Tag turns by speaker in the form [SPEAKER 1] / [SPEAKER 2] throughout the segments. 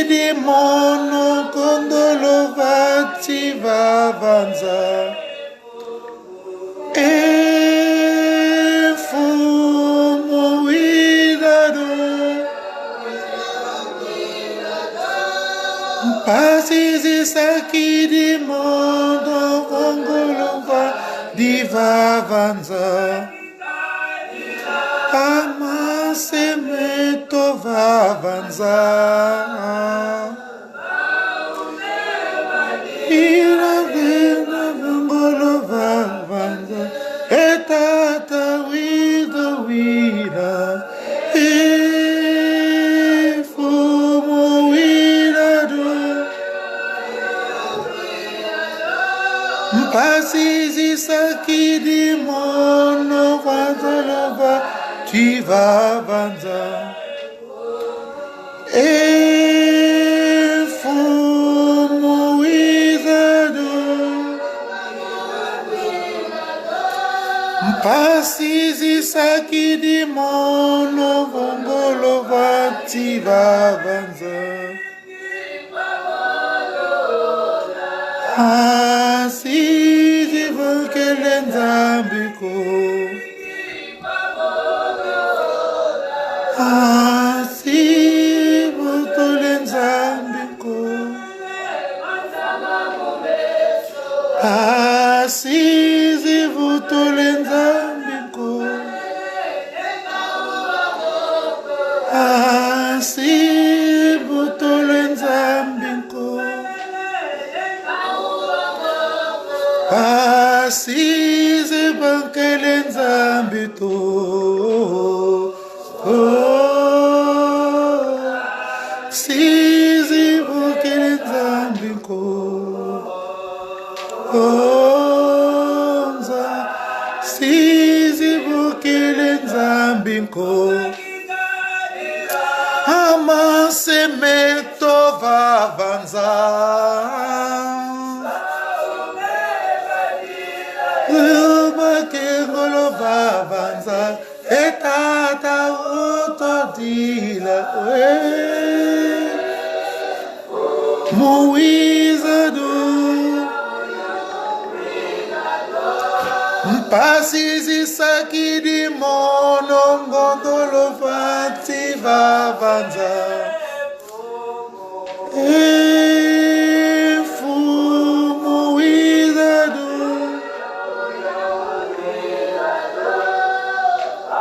[SPEAKER 1] sakiri mono kondolo vati vavanza. E fumo widado. Pasisi sakiri mono kondolo vati vavanza. Amase meto vavanza. Ira vena vangolo vavanza. Etata wida wida. E fumo wida do. Mpasizi sakidi mono vanzalova. Ti vavanza. E fumo wizado. Mpasizi sakidi mono vongolo vati vavanza. Asizi vankelenzambiko. Asi vutolenzambiko. Asi vutolenzambiko. Asi vutolenzambiko. Asi vankelenzambito. Sizi vukelenzambiko. Onza. Sizi vukelenzambiko. Amase meto vavanza. Makengolo vavanza. Etata utodila. Muizado. Mpasizi sakidi mono ngondolo vati vavanza. E fumo wizado.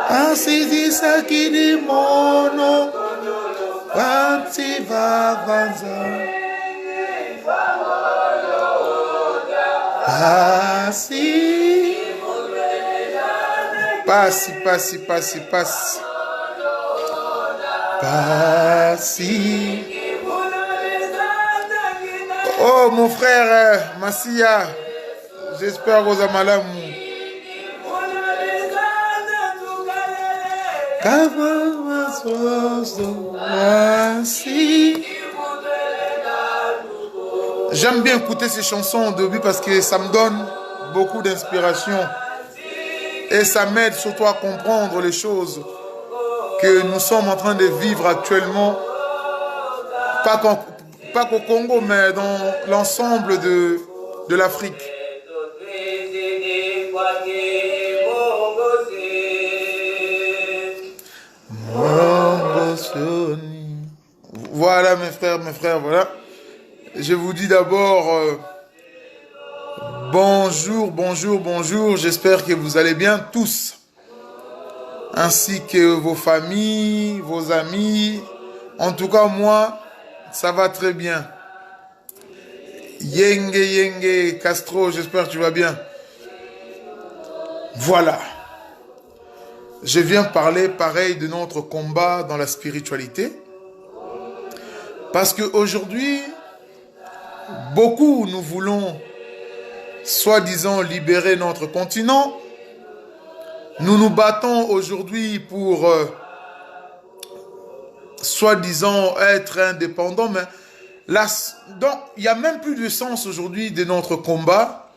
[SPEAKER 1] Asizi sakidi mono vati vavanza. Passi. Passi, passi, passi, passi. Passi. Oh, mon frère Massia, j'espère que vous avez mal. J'aime bien écouter ces chansons au début parce que ça me donne beaucoup d'inspiration et ça m'aide surtout à comprendre les choses que nous sommes en train de vivre actuellement, pas qu'au Congo, mais dans l'ensemble de l'Afrique. Voilà mes frères, voilà. Je vous dis d'abord bonjour, j'espère que vous allez bien tous, ainsi que vos familles, vos amis. En tout cas, moi, ça va très bien. Yenge, Castro, j'espère que tu vas bien. Voilà. Je viens parler pareil de notre combat dans la spiritualité. Parce qu'aujourd'hui, beaucoup nous voulons, soi-disant, libérer notre continent. Nous nous battons aujourd'hui pour, soi-disant, être indépendants. Mais là, donc, il n'y a même plus de sens aujourd'hui de notre combat.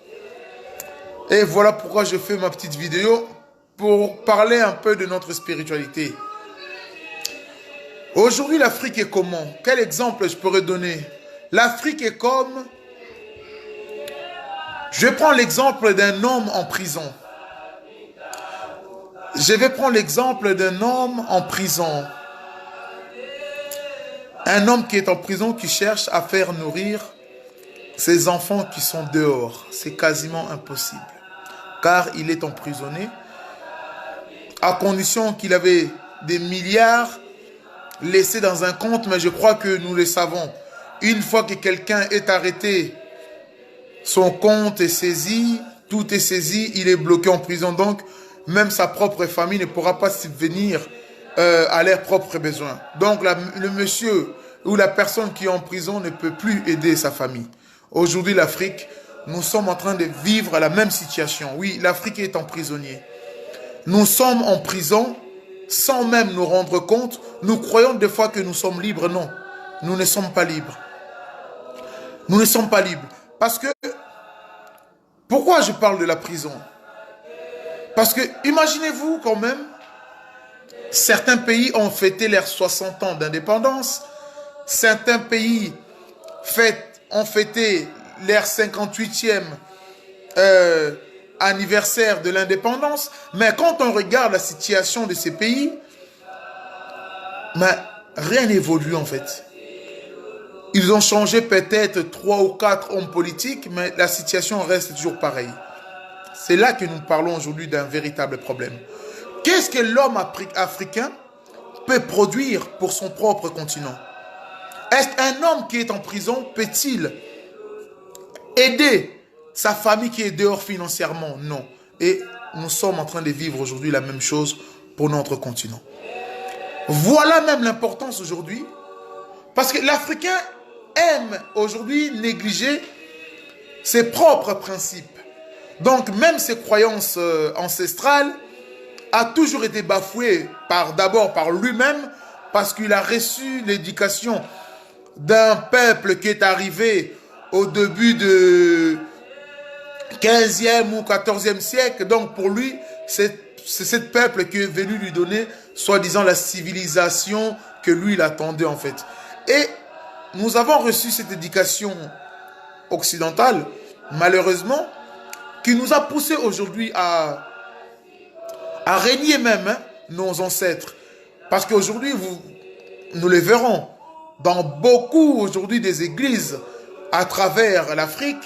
[SPEAKER 1] Et voilà pourquoi je fais ma petite vidéo pour parler un peu de notre spiritualité. Aujourd'hui, l'Afrique est comment? Quel exemple je pourrais donner? L'Afrique est comme... Je prends l'exemple d'un homme en prison. Je vais prendre l'exemple d'un homme en prison. Un homme qui est en prison, qui cherche à faire nourrir ses enfants qui sont dehors. C'est quasiment impossible. Car il est emprisonné, à condition qu'il avait des milliards laissés dans un compte, mais je crois que nous le savons. Une fois que quelqu'un est arrêté, son compte est saisi, tout est saisi, il est bloqué en prison. Donc, même sa propre famille ne pourra pas subvenir à leurs propres besoins. Donc, le monsieur ou la personne qui est en prison ne peut plus aider sa famille. Aujourd'hui, l'Afrique, nous sommes en train de vivre la même situation. Oui, l'Afrique est emprisonnée. Nous sommes en prison sans même nous rendre compte. Nous croyons des fois que nous sommes libres. Non, nous ne sommes pas libres. Nous ne sommes pas libres. Parce que, pourquoi je parle de la prison? Parce que, imaginez-vous quand même, certains pays ont fêté leurs 60 ans d'indépendance. Certains pays ont fêté leur 58e anniversaire de l'indépendance. Mais quand on regarde la situation de ces pays, rien n'évolue en fait. Ils ont changé peut-être 3 ou 4 hommes politiques, mais la situation reste toujours pareille. C'est là que nous parlons aujourd'hui d'un véritable problème. Qu'est-ce que l'homme africain peut produire pour son propre continent? Est-ce qu'un homme qui est en prison peut-il aider sa famille qui est dehors financièrement? Non. Et nous sommes en train de vivre aujourd'hui la même chose pour notre continent. Voilà même l'importance aujourd'hui, parce que l'Africain aime aujourd'hui négliger ses propres principes. Donc même ses croyances ancestrales a toujours été bafouées d'abord par lui-même, parce qu'il a reçu l'éducation d'un peuple qui est arrivé au début de 15e ou 14e siècle. Donc pour lui, c'est ce peuple qui est venu lui donner, soi-disant, la civilisation que lui, il attendait en fait. Et nous avons reçu cette éducation occidentale, malheureusement, qui nous a poussé aujourd'hui à régner même nos ancêtres. Parce qu'aujourd'hui, nous les verrons, dans beaucoup aujourd'hui des églises à travers l'Afrique,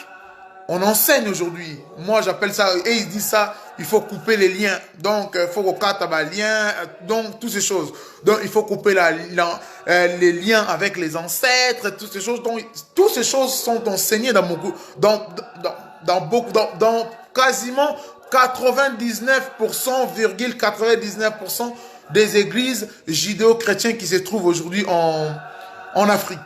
[SPEAKER 1] on enseigne aujourd'hui. Moi, j'appelle ça, et ils disent ça, il faut couper les liens. Donc, il faut qu'on capte les liens, donc, toutes ces choses. Donc, il faut couper les liens avec les ancêtres, toutes ces choses. Donc, toutes ces choses sont enseignées dans quasiment 99,99% des églises judéo-chrétiennes qui se trouvent aujourd'hui en Afrique.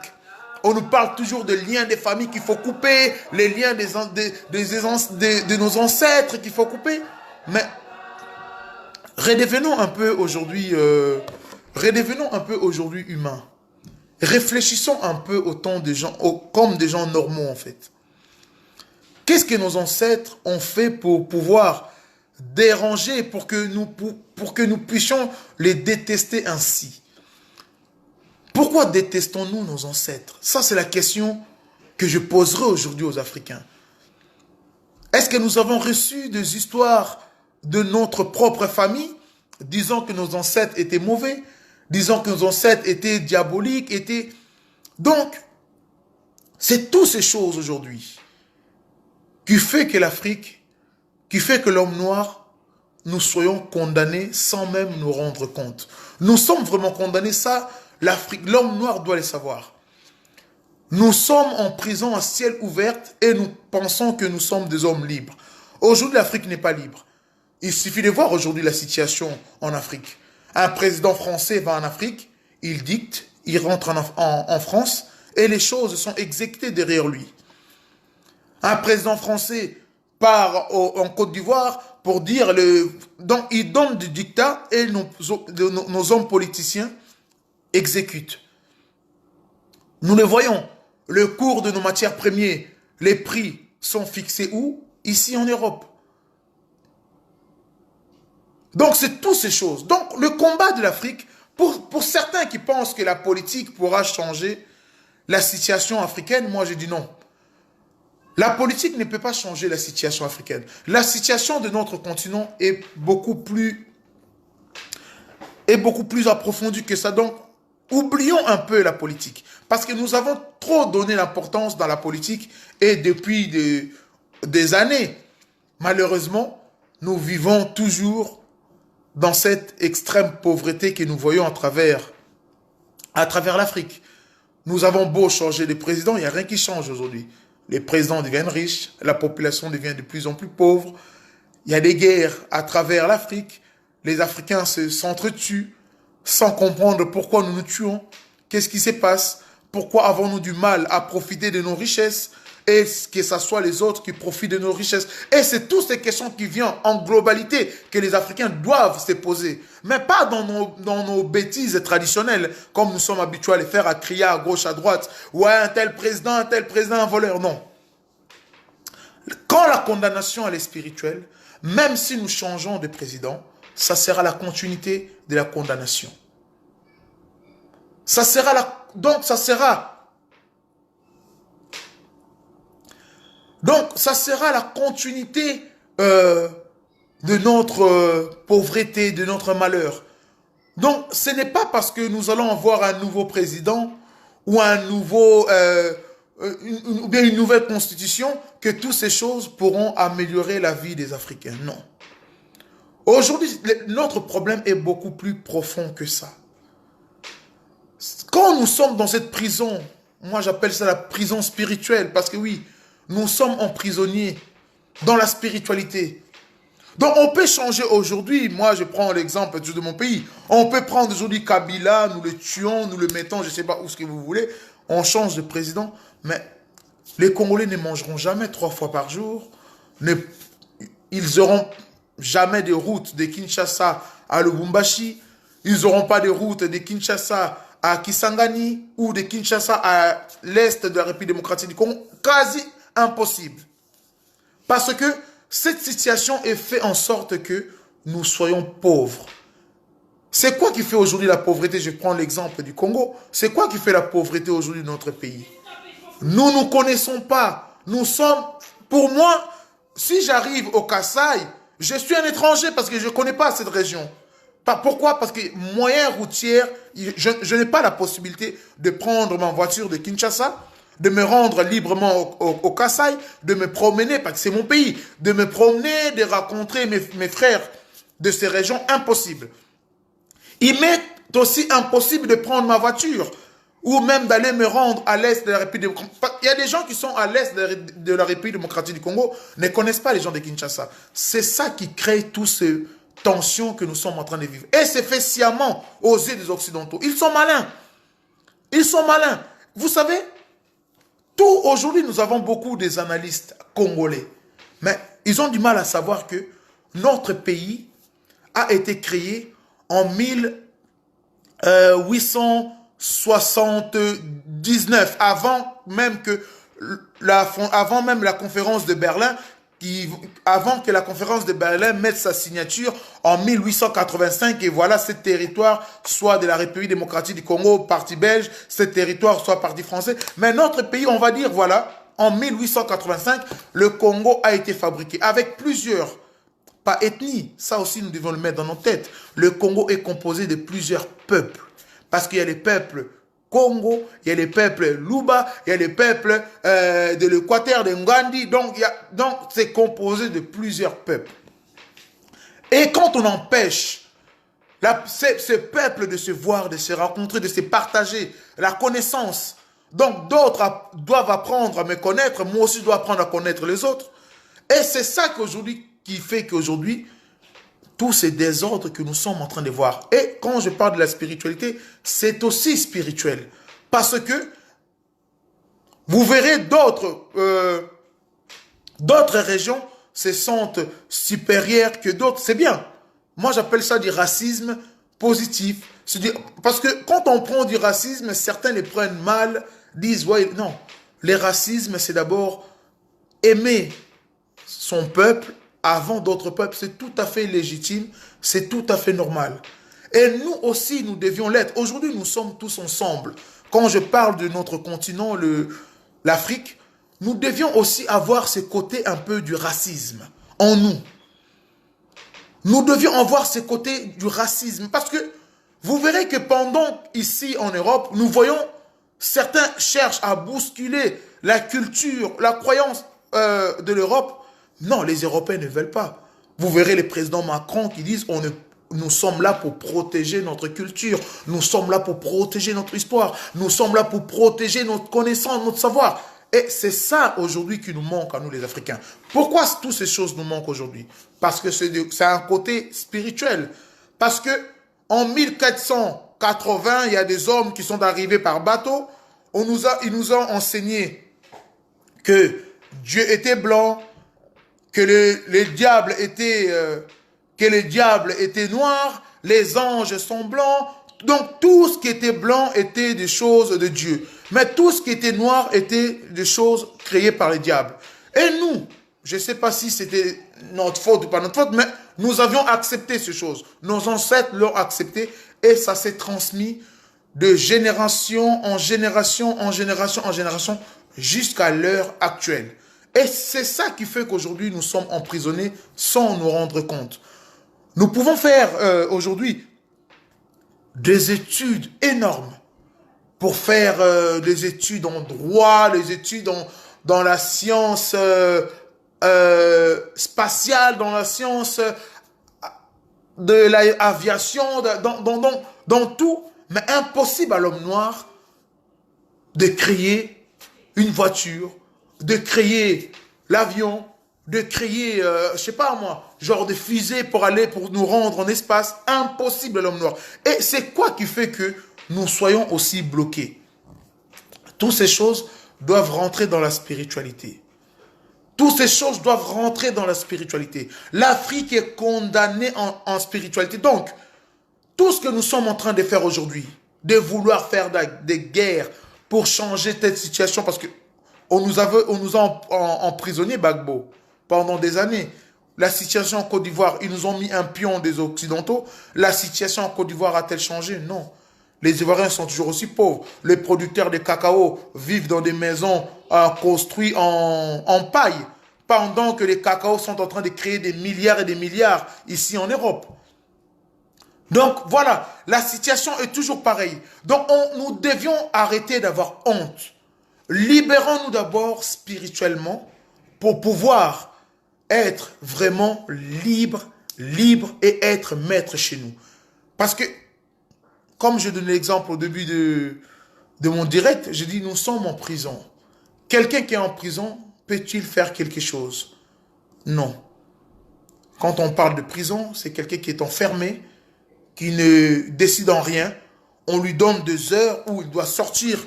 [SPEAKER 1] On nous parle toujours de liens des familles qu'il faut couper, les liens de nos ancêtres qu'il faut couper. Mais redevenons un peu aujourd'hui humains. Réfléchissons un peu autant de gens, comme des gens normaux en fait. Qu'est-ce que nos ancêtres ont fait pour pouvoir déranger, pour que nous puissions les détester ainsi? Pourquoi détestons-nous nos ancêtres? Ça, c'est la question que je poserai aujourd'hui aux Africains. Est-ce que nous avons reçu des histoires de notre propre famille, disant que nos ancêtres étaient mauvais, disant que nos ancêtres étaient diaboliques, Donc, c'est toutes ces choses aujourd'hui qui fait que l'Afrique, qui fait que l'homme noir, nous soyons condamnés sans même nous rendre compte. Nous sommes vraiment condamnés, ça, l'homme noir doit le savoir. Nous sommes en prison à ciel ouvert et nous pensons que nous sommes des hommes libres. Aujourd'hui, l'Afrique n'est pas libre. Il suffit de voir aujourd'hui la situation en Afrique. Un président français va en Afrique, il dicte, il rentre en France et les choses sont exécutées derrière lui. Un président français part en Côte d'Ivoire pour dire... Donc, il donne du dictat et nos hommes politiciens exécutent. Nous le voyons. Le cours de nos matières premières, les prix sont fixés où? Ici en Europe. Donc, c'est toutes ces choses. Donc, le combat de l'Afrique Pour certains qui pensent que la politique pourra changer la situation africaine, moi je dis non. La politique ne peut pas changer la situation africaine. La situation de notre continent est beaucoup plus approfondie que ça. Donc, oublions un peu la politique. Parce que nous avons trop donné l'importance dans la politique et depuis des années, malheureusement, nous vivons toujours dans cette extrême pauvreté que nous voyons à travers l'Afrique. Nous avons beau changer de président, il n'y a rien qui change aujourd'hui. Les présidents deviennent riches, la population devient de plus en plus pauvre. Il y a des guerres à travers l'Afrique. Les Africains s'entretuent sans comprendre pourquoi nous nous tuons. Qu'est-ce qui se passe? Pourquoi avons-nous du mal à profiter de nos richesses? Et que ce soit les autres qui profitent de nos richesses. Et c'est toutes ces questions qui viennent en globalité que les Africains doivent se poser. Mais pas dans nos bêtises traditionnelles, comme nous sommes habitués à les faire, à crier à gauche, à droite. Ouais, un tel président, un voleur. Non. Quand la condamnation elle est spirituelle, même si nous changeons de président, ça sera la continuité de la condamnation. Donc ça sera la continuité de notre pauvreté, de notre malheur. Donc, ce n'est pas parce que nous allons avoir un nouveau président ou une nouvelle constitution que toutes ces choses pourront améliorer la vie des Africains. Non. Aujourd'hui, notre problème est beaucoup plus profond que ça. Quand nous sommes dans cette prison, moi j'appelle ça la prison spirituelle, parce que oui, nous sommes emprisonnés dans la spiritualité. Donc on peut changer aujourd'hui, moi je prends l'exemple de mon pays, on peut prendre aujourd'hui Kabila, nous le tuons, nous le mettons, je ne sais pas où ce que vous voulez, on change de président, mais les Congolais ne mangeront jamais 3 fois par jour, ils n'auront jamais de route de Kinshasa à Lubumbashi, ils n'auront pas de route de Kinshasa à Kisangani ou de Kinshasa à l'est de la République démocratique du Congo, quasi impossible. Parce que cette situation est faite en sorte que nous soyons pauvres. C'est quoi qui fait aujourd'hui la pauvreté? Je prends l'exemple du Congo. C'est quoi qui fait la pauvreté aujourd'hui de notre pays? Nous ne connaissons pas. Nous sommes, pour moi, si j'arrive au Kasaï, je suis un étranger parce que je ne connais pas cette région. Pourquoi? Parce que moyen routier, je n'ai pas la possibilité de prendre ma voiture de Kinshasa, de me rendre librement au Kasaï, de me promener, parce que c'est mon pays, de me promener, de rencontrer mes frères de ces régions, impossible. Il m'est aussi impossible de prendre ma voiture, ou même d'aller me rendre à l'est de la République démocratique. Il y a des gens qui sont à l'est de la République démocratique du Congo, ne connaissent pas les gens de Kinshasa. C'est ça qui crée tout ce tension que nous sommes en train de vivre. Et c'est fait sciemment aux yeux des Occidentaux. Ils sont malins. Ils sont malins. Vous savez, aujourd'hui, nous avons beaucoup des analystes congolais. Mais ils ont du mal à savoir que notre pays a été créé en 1879, avant même la conférence de Berlin, avant que la conférence de Berlin mette sa signature en 1885, et voilà, ce territoire soit de la République démocratique du Congo, partie belge, ce territoire soit partie français. Mais notre pays, on va dire, voilà, en 1885, le Congo a été fabriqué avec plusieurs, pas ethnies, ça aussi nous devons le mettre dans nos têtes. Le Congo est composé de plusieurs peuples, parce qu'il y a les peuples Congo, il y a les peuples Luba, il y a les peuples de l'Équateur, de Ngandi, donc c'est composé de plusieurs peuples. Et quand on empêche ce peuple de se voir, de se rencontrer, de se partager la connaissance, donc d'autres doivent apprendre à me connaître, moi aussi je dois apprendre à connaître les autres. Et c'est ça qui fait qu'aujourd'hui, tous ces désordres que nous sommes en train de voir. Et quand je parle de la spiritualité, c'est aussi spirituel. Parce que vous verrez d'autres régions se sentent supérieures que d'autres. C'est bien. Moi, j'appelle ça du racisme positif. Parce que quand on prend du racisme, certains les prennent mal, disent, ouais, non. Le racisme, c'est d'abord aimer son peuple avant d'autres peuples. C'est tout à fait légitime, c'est tout à fait normal. Et nous aussi, nous devions l'être. Aujourd'hui, nous sommes tous ensemble. Quand je parle de notre continent, l'Afrique, nous devions aussi avoir ce côté un peu du racisme en nous. Nous devions avoir ce côté du racisme. Parce que vous verrez que pendant, ici en Europe, nous voyons, certains cherchent à bousculer la culture, la croyance de l'Europe. Non, les Européens ne veulent pas. Vous verrez les présidents Macron qui disent nous sommes là pour protéger notre culture, nous sommes là pour protéger notre histoire, nous sommes là pour protéger notre connaissance, notre savoir. Et c'est ça aujourd'hui qui nous manque à nous les Africains. Pourquoi toutes ces choses nous manquent aujourd'hui? Parce que c'est un côté spirituel. Parce que en 1480, il y a des hommes qui sont arrivés par bateau. Ils nous ont enseigné que Dieu était blanc, que le diable était noir, les anges sont blancs. Donc tout ce qui était blanc était des choses de Dieu. Mais tout ce qui était noir était des choses créées par le diable. Et nous, je ne sais pas si c'était notre faute ou pas notre faute, mais nous avions accepté ces choses. Nos ancêtres l'ont accepté et ça s'est transmis de génération en génération, en génération, en génération, jusqu'à l'heure actuelle. Et c'est ça qui fait qu'aujourd'hui, nous sommes emprisonnés sans nous rendre compte. Nous pouvons faire aujourd'hui des études énormes pour faire des études en droit, des études dans la science spatiale, dans la science de l'aviation, dans tout. Mais impossible à l'homme noir de créer une voiture, de créer l'avion, de créer, je sais pas moi, genre de fusée pour nous rendre en espace. Impossible à l'homme noir. Et c'est quoi qui fait que nous soyons aussi bloqués? Toutes ces choses doivent rentrer dans la spiritualité. Toutes ces choses doivent rentrer dans la spiritualité. L'Afrique est condamnée en spiritualité. Donc, tout ce que nous sommes en train de faire aujourd'hui, de vouloir faire des guerres pour changer cette situation, parce que on nous a emprisonnés, Gbagbo, pendant des années. La situation en Côte d'Ivoire, ils nous ont mis un pion des Occidentaux. La situation en Côte d'Ivoire a-t-elle changé? Non. Les Ivoiriens sont toujours aussi pauvres. Les producteurs de cacao vivent dans des maisons construites en paille, pendant que les cacaos sont en train de créer des milliards et des milliards ici en Europe. Donc voilà, la situation est toujours pareille. Donc nous devions arrêter d'avoir honte. Libérons-nous d'abord spirituellement pour pouvoir être vraiment libre et être maître chez nous. Parce que, comme je donnais l'exemple au début de mon direct, je dis nous sommes en prison. Quelqu'un qui est en prison, peut-il faire quelque chose? Non. Quand on parle de prison, c'est quelqu'un qui est enfermé, qui ne décide en rien. On lui donne 2 heures où il doit sortir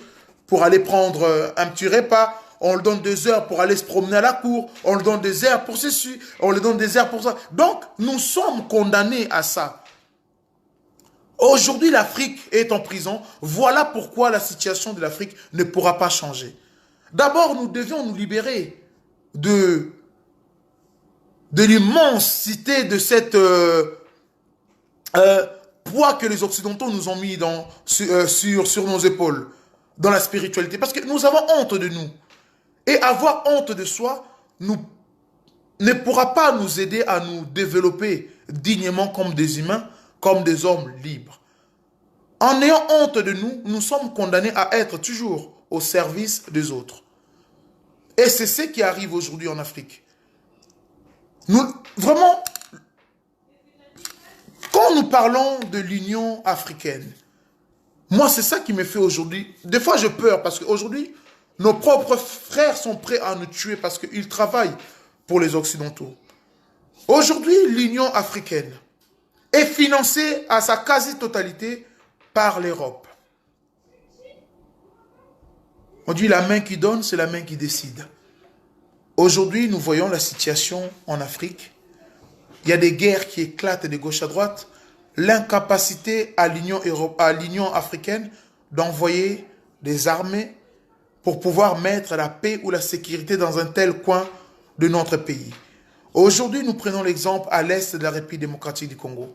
[SPEAKER 1] pour aller prendre un petit repas. On lui donne 2 heures pour aller se promener à la cour. On lui donne des heures pour ceci. On lui donne des heures pour ça. Donc, nous sommes condamnés à ça. Aujourd'hui, l'Afrique est en prison. Voilà pourquoi la situation de l'Afrique ne pourra pas changer. D'abord, nous devions nous libérer de l'immensité de cette poids que les Occidentaux nous ont mis sur nos épaules, dans la spiritualité. Parce que nous avons honte de nous. Et avoir honte de soi ne pourra pas nous aider à nous développer dignement comme des humains, comme des hommes libres. En ayant honte de nous, nous sommes condamnés à être toujours au service des autres. Et c'est ce qui arrive aujourd'hui en Afrique. Vraiment, quand nous parlons de l'Union africaine, moi c'est ça qui me fait aujourd'hui. Des fois je pleure parce qu'aujourd'hui, nos propres frères sont prêts à nous tuer parce qu'ils travaillent pour les Occidentaux. Aujourd'hui, l'Union africaine est financée à sa quasi-totalité par l'Europe. On dit la main qui donne, c'est la main qui décide. Aujourd'hui, nous voyons la situation en Afrique. Il y a des guerres qui éclatent de gauche à droite. L'incapacité à l'Union africaine d'envoyer des armées pour pouvoir mettre la paix ou la sécurité dans un tel coin de notre pays. Aujourd'hui, nous prenons l'exemple à l'est de la République démocratique du Congo.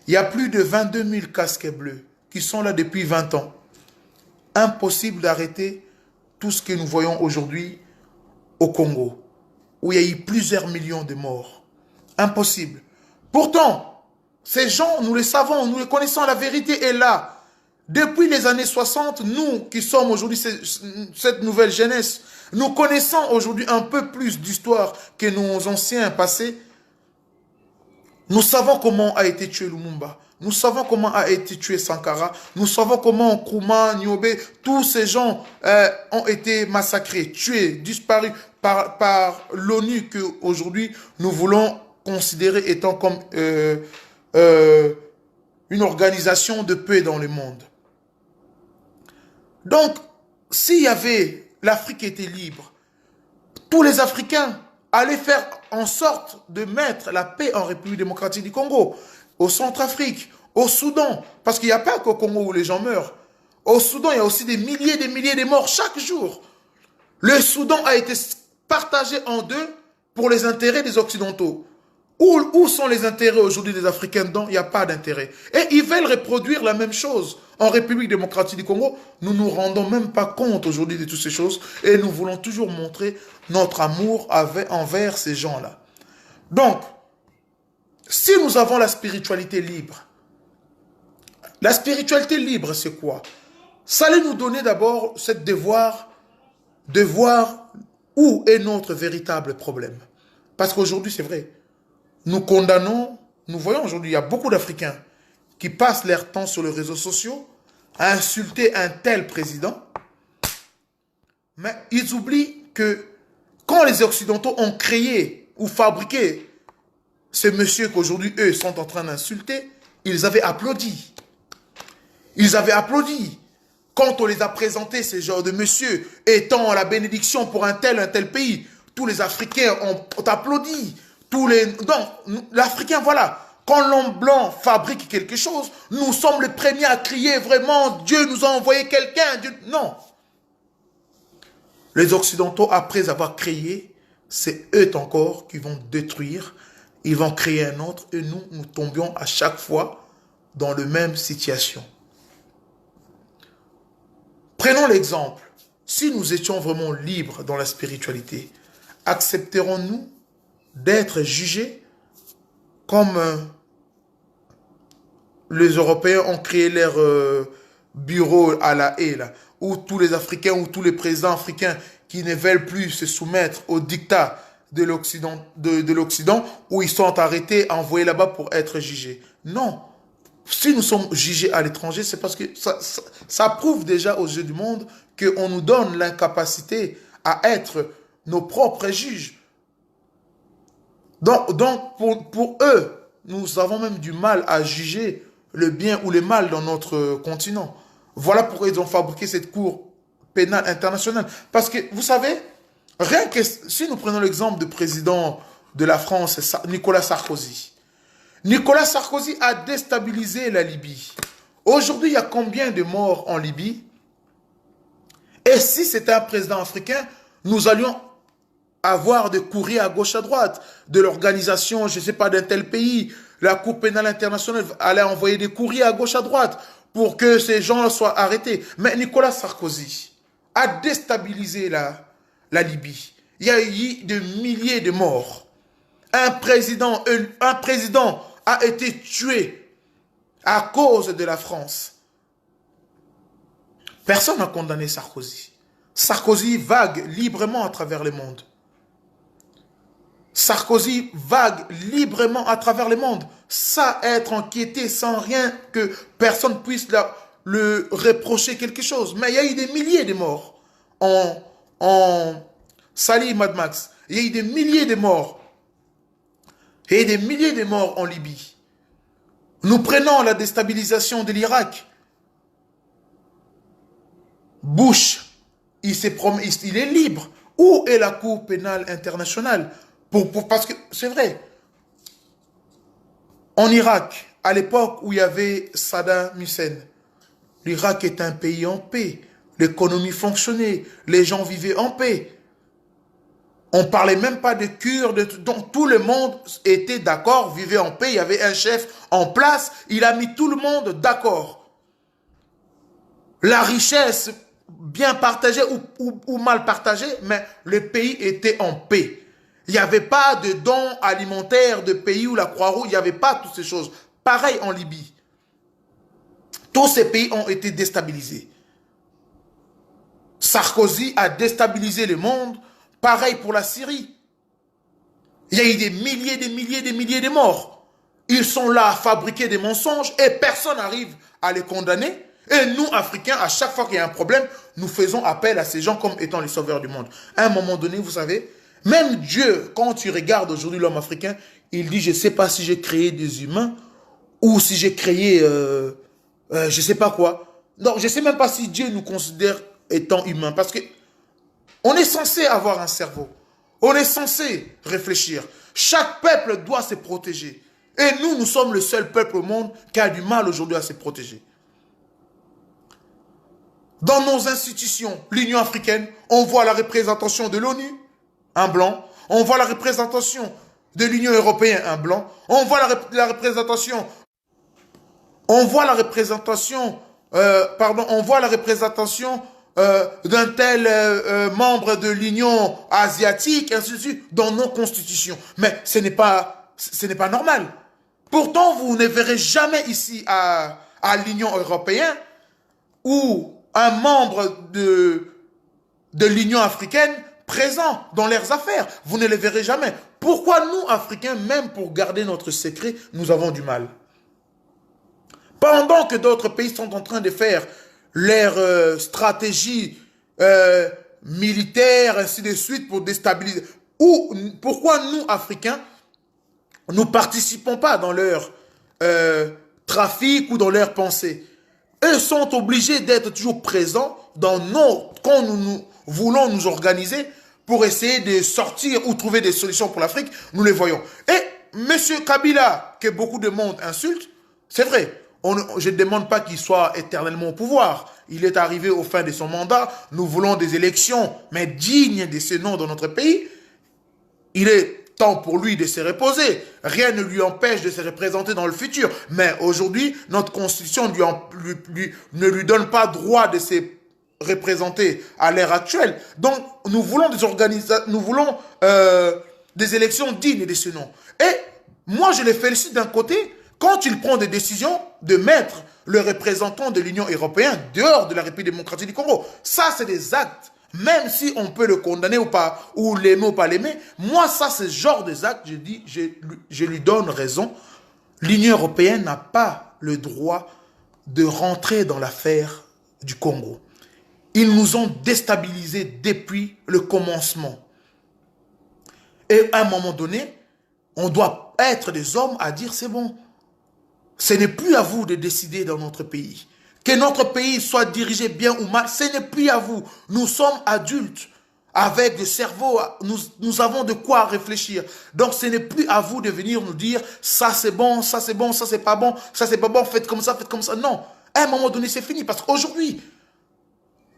[SPEAKER 1] Il y a plus de 22 000 casques bleus qui sont là depuis 20 ans. Impossible d'arrêter tout ce que nous voyons aujourd'hui au Congo, où il y a eu plusieurs millions de morts. Impossible. Pourtant, ces gens, nous les savons, nous les connaissons, la vérité est là. Depuis les années 60, nous qui sommes aujourd'hui cette nouvelle jeunesse, nous connaissons aujourd'hui un peu plus d'histoire que nos anciens passés. Nous savons comment a été tué Lumumba. Nous savons comment a été tué Sankara. Nous savons comment Nkrumah, Nyobe, tous ces gens ont été massacrés, tués, disparus par l'ONU qu'aujourd'hui nous voulons considérer étant comme une organisation de paix dans le monde. Donc, s'il y avait l'Afrique était libre, tous les Africains allaient faire en sorte de mettre la paix en République démocratique du Congo, au Centrafrique, au Soudan, parce qu'il n'y a pas qu'au Congo où les gens meurent. Au Soudan, il y a aussi des milliers de morts chaque jour. Le Soudan a été partagé en deux pour les intérêts des Occidentaux. Où sont les intérêts aujourd'hui des Africains dedans? Il n'y a pas d'intérêt. Et ils veulent reproduire la même chose en République démocratique du Congo. Nous ne nous rendons même pas compte aujourd'hui de toutes ces choses et nous voulons toujours montrer notre amour envers ces gens-là. Donc, si nous avons la spiritualité libre, la spiritualité libre, c'est quoi? Ça allait nous donner d'abord ce devoir de voir où est notre véritable problème. Parce qu'aujourd'hui, c'est vrai, nous condamnons, nous voyons aujourd'hui, il y a beaucoup d'Africains qui passent leur temps sur les réseaux sociaux à insulter un tel président, mais ils oublient que quand les Occidentaux ont créé ou fabriqué ce monsieur qu'aujourd'hui eux sont en train d'insulter, ils avaient applaudi. Ils avaient applaudi. Quand on les a présentés, ces genres de monsieur, étant la bénédiction pour un tel pays, tous les Africains ont applaudi. Donc, l'Africain, voilà, quand l'homme blanc fabrique quelque chose, nous sommes les premiers à crier vraiment, Dieu nous a envoyé quelqu'un. Non. Les Occidentaux, après avoir créé, c'est eux encore qui vont détruire. Ils vont créer un autre et nous tombions à chaque fois dans la même situation. Prenons l'exemple. Si nous étions vraiment libres dans la spiritualité, accepterons-nous d'être jugés comme les Européens ont créé leur bureau à La Haye, là, où tous les Africains ou tous les présidents africains qui ne veulent plus se soumettre au diktat de l'Occident, où ils sont arrêtés, envoyés là-bas pour être jugés. Non. Si nous sommes jugés à l'étranger, c'est parce que ça prouve déjà aux yeux du monde qu'on nous donne l'incapacité à être nos propres juges. Donc pour eux, nous avons même du mal à juger le bien ou le mal dans notre continent. Voilà pourquoi ils ont fabriqué cette cour pénale internationale. Parce que, vous savez, rien que si nous prenons l'exemple du président de la France, Nicolas Sarkozy. Nicolas Sarkozy a déstabilisé la Libye. Aujourd'hui, il y a combien de morts en Libye? Et si c'était un président africain, nous allions avoir des courriers à gauche à droite de l'organisation, je ne sais pas, d'un tel pays. La Cour pénale internationale allait envoyer des courriers à gauche à droite pour que ces gens soient arrêtés. Mais Nicolas Sarkozy a déstabilisé la Libye. Il y a eu des milliers de morts. Un président a été tué à cause de la France. Personne n'a condamné Sarkozy. Sarkozy vague librement à travers le monde. Sarkozy vague librement à travers le monde, sans être inquiété, sans rien que personne puisse le reprocher quelque chose. Mais il y a eu des milliers de morts en Sali Mad Max. Il y a eu des milliers de morts. Et des milliers de morts en Libye. Nous prenons la déstabilisation de l'Irak. Bush, il est libre. Où est la Cour pénale internationale? Parce que c'est vrai. En Irak, à l'époque où il y avait Saddam Hussein, l'Irak est un pays en paix. L'économie fonctionnait. Les gens vivaient en paix. On ne parlait même pas de Kurdes, donc tout le monde était d'accord, vivait en paix, il y avait un chef en place, il a mis tout le monde d'accord. La richesse bien partagée ou mal partagée, mais le pays était en paix. Il n'y avait pas de dons alimentaires de pays où la Croix-Rouge, il n'y avait pas toutes ces choses. Pareil en Libye. Tous ces pays ont été déstabilisés. Sarkozy a déstabilisé le monde. Pareil pour la Syrie. Il y a eu des milliers de morts. Ils sont là à fabriquer des mensonges et personne n'arrive à les condamner. Et nous, Africains, à chaque fois qu'il y a un problème, nous faisons appel à ces gens comme étant les sauveurs du monde. À un moment donné, vous savez, même Dieu, quand tu regardes aujourd'hui l'homme africain, il dit, je ne sais pas si j'ai créé des humains ou si j'ai créé, je ne sais pas quoi. Non, je ne sais même pas si Dieu nous considère étant humains. Parce que on est censé avoir un cerveau. On est censé réfléchir. Chaque peuple doit se protéger. Et nous sommes le seul peuple au monde qui a du mal aujourd'hui à se protéger. Dans nos institutions, l'Union africaine, on voit la représentation de l'ONU, un blanc. On voit la représentation de l'Union européenne, un blanc. On voit la représentation d'un tel membre de l'Union asiatique, ainsi de suite, dans nos constitutions. Mais ce n'est pas normal. Pourtant, vous ne verrez jamais ici à l'Union européenne ou un membre de l'Union africaine présent dans leurs affaires. Vous ne les verrez jamais. Pourquoi nous, Africains, même pour garder notre secret, nous avons du mal? Pendant que d'autres pays sont en train de faire leur stratégie militaire, ainsi de suite, pour déstabiliser. Pourquoi nous, Africains, nous ne participons pas dans leur trafic ou dans leurs pensées? Eux sont obligés d'être toujours présents quand nous voulons nous organiser pour essayer de sortir ou trouver des solutions pour l'Afrique, nous les voyons. Et M. Kabila, que beaucoup de monde insulte, c'est vrai, je ne demande pas qu'il soit éternellement au pouvoir. Il est arrivé au fin de son mandat. Nous voulons des élections, mais dignes de ce nom dans notre pays. Il est temps pour lui de se reposer. Rien ne lui empêche de se représenter dans le futur. Mais aujourd'hui, notre constitution ne lui donne pas droit de se représenter à l'ère actuelle. Donc, nous voulons des élections dignes de ce nom. Et moi, je les félicite d'un côté quand il prend des décisions de mettre le représentant de l'Union européenne dehors de la République démocratique du Congo. Ça, c'est des actes. Même si on peut le condamner ou pas, ou l'aimer ou pas l'aimer, moi, ça, c'est ce genre des actes, je lui donne raison. L'Union européenne n'a pas le droit de rentrer dans l'affaire du Congo. Ils nous ont déstabilisés depuis le commencement. Et à un moment donné, on doit être des hommes à dire c'est bon. Ce n'est plus à vous de décider dans notre pays. Que notre pays soit dirigé bien ou mal, ce n'est plus à vous. Nous sommes adultes, avec des cerveaux, nous avons de quoi réfléchir. Donc ce n'est plus à vous de venir nous dire ça c'est bon, ça c'est bon, ça c'est pas bon, faites comme ça, faites comme ça. Non, à un moment donné c'est fini. Parce qu'aujourd'hui,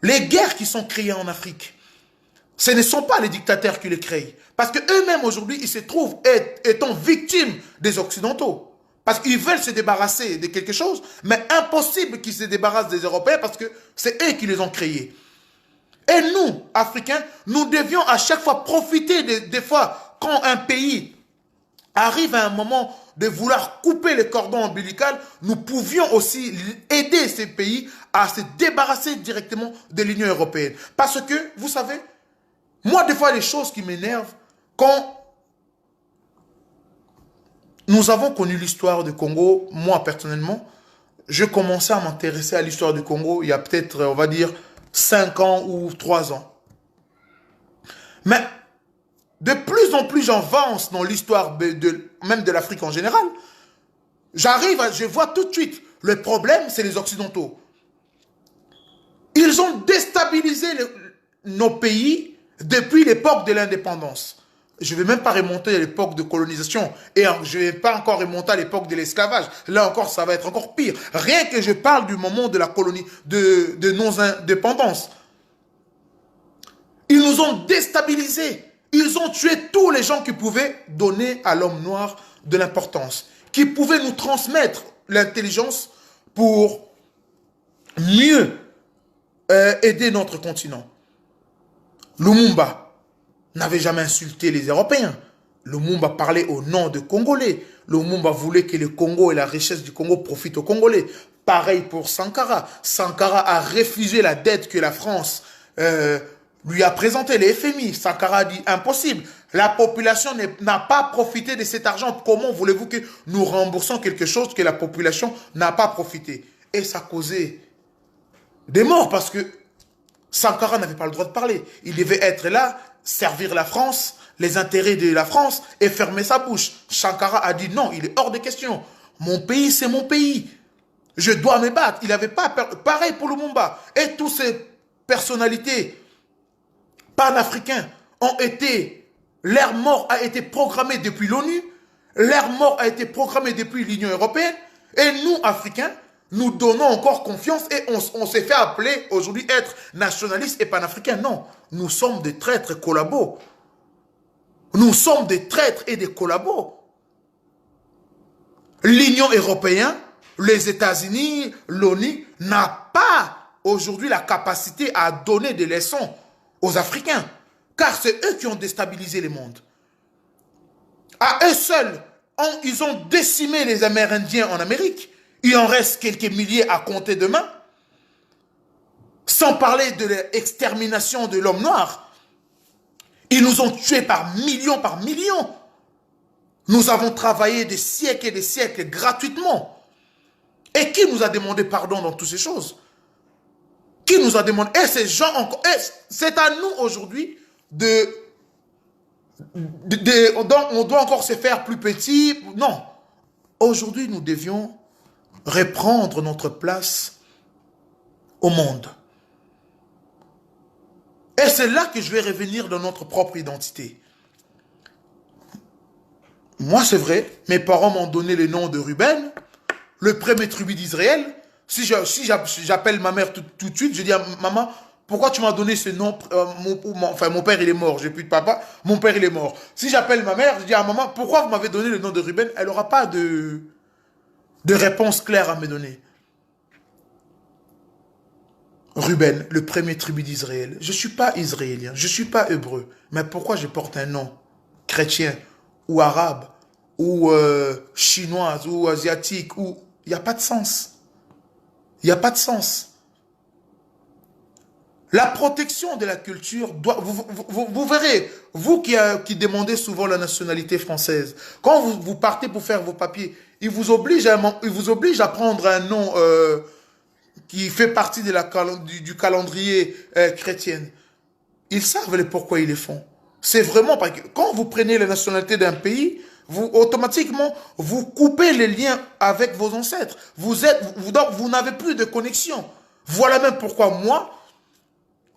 [SPEAKER 1] les guerres qui sont créées en Afrique, ce ne sont pas les dictateurs qui les créent. Parce qu'eux-mêmes aujourd'hui, ils se trouvent étant victimes des Occidentaux. Parce qu'ils veulent se débarrasser de quelque chose, mais impossible qu'ils se débarrassent des Européens parce que c'est eux qui les ont créés. Et nous, Africains, nous devions à chaque fois profiter des fois quand un pays arrive à un moment de vouloir couper le cordon ombilical, nous pouvions aussi aider ces pays à se débarrasser directement de l'Union européenne. Parce que, vous savez, moi, des fois, les choses qui m'énervent, quand nous avons connu l'histoire du Congo, moi personnellement, je commençais à m'intéresser à l'histoire du Congo il y a peut-être, on va dire, 5 ans ou 3 ans. Mais de plus en plus j'avance dans l'histoire même de l'Afrique en général. Je vois tout de suite, le problème c'est les Occidentaux. Ils ont déstabilisé nos pays depuis l'époque de l'indépendance. Je ne vais même pas remonter à l'époque de colonisation et je ne vais pas encore remonter à l'époque de l'esclavage. Là encore, ça va être encore pire. Rien que je parle du moment de la colonie, de nos indépendances. Ils nous ont déstabilisés. Ils ont tué tous les gens qui pouvaient donner à l'homme noir de l'importance, qui pouvaient nous transmettre l'intelligence pour mieux aider notre continent. Lumumba n'avait jamais insulté les Européens. Lumumba parlait au nom de Congolais. Lumumba voulait que le Congo et la richesse du Congo profitent aux Congolais. Pareil pour Sankara. Sankara a refusé la dette que la France lui a présentée, les FMI. Sankara a dit impossible. La population n'a pas profité de cet argent. Comment voulez-vous que nous remboursons quelque chose que la population n'a pas profité? Et ça causait des morts parce que Sankara n'avait pas le droit de parler. Il devait être là, servir la France, les intérêts de la France et fermer sa bouche. Sankara a dit non, il est hors de question. Mon pays, c'est mon pays. Je dois me battre. Il n'avait pas... Pareil pour Lumumba. Et toutes ces personnalités panafricains ont été... Leur mort a été programmée depuis l'ONU. Leur mort a été programmée depuis l'Union européenne. Et nous, Africains, nous donnons encore confiance et on s'est fait appeler aujourd'hui être nationalistes et panafricains. Non, nous sommes des traîtres collabos. Nous sommes des traîtres et des collabos. L'Union européenne, les États-Unis, l'ONU n'a pas aujourd'hui la capacité à donner des leçons aux Africains. Car c'est eux qui ont déstabilisé le monde. À eux seuls, ils ont décimé les Amérindiens en Amérique. Il en reste quelques milliers à compter demain. Sans parler de l'extermination de l'homme noir. Ils nous ont tués par millions. Nous avons travaillé des siècles et des siècles gratuitement. Et qui nous a demandé pardon dans toutes ces choses? Qui nous a demandé? Et ces gens encore... C'est à nous aujourd'hui on doit encore se faire plus petit. Non. Aujourd'hui, nous devions reprendre notre place au monde. Et c'est là que je vais revenir dans notre propre identité. Moi, c'est vrai, mes parents m'ont donné le nom de Ruben, le premier tribu d'Israël. Si j'appelle ma mère tout de suite, je dis à maman, pourquoi tu m'as donné ce nom? Mon père, il est mort, j'ai plus de papa, mon père, il est mort. Si j'appelle ma mère, je dis à maman, pourquoi vous m'avez donné le nom de Ruben? Elle n'aura pas de réponse claire à me donner. Ruben, le premier tribu d'Israël. Je ne suis pas israélien, je ne suis pas hébreu. Mais pourquoi je porte un nom chrétien ou arabe ou chinois ou asiatique ou... Il n'y a pas de sens. Il n'y a pas de sens. La protection de la culture doit... Vous verrez, vous qui demandez souvent la nationalité française, quand vous partez pour faire vos papiers, ils vous obligent à prendre un nom qui fait partie du calendrier chrétien. Ils savent pourquoi ils le font. C'est vraiment parce que quand vous prenez la nationalité d'un pays, automatiquement, vous coupez les liens avec vos ancêtres. Vous n'avez plus de connexion. Voilà même pourquoi moi,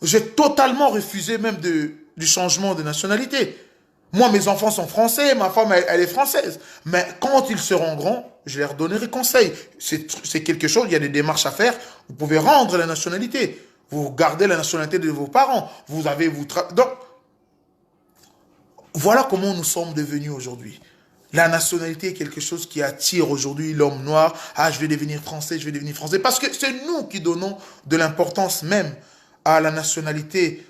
[SPEAKER 1] j'ai totalement refusé même du changement de nationalité. Moi, mes enfants sont français, ma femme, elle est française. Mais quand ils seront grands, je leur donnerai conseil. C'est quelque chose, il y a des démarches à faire. Vous pouvez rendre la nationalité. Vous gardez la nationalité de vos parents. Donc, voilà comment nous sommes devenus aujourd'hui. La nationalité est quelque chose qui attire aujourd'hui l'homme noir. Ah, je vais devenir français, je vais devenir français. Parce que c'est nous qui donnons de l'importance même à la nationalité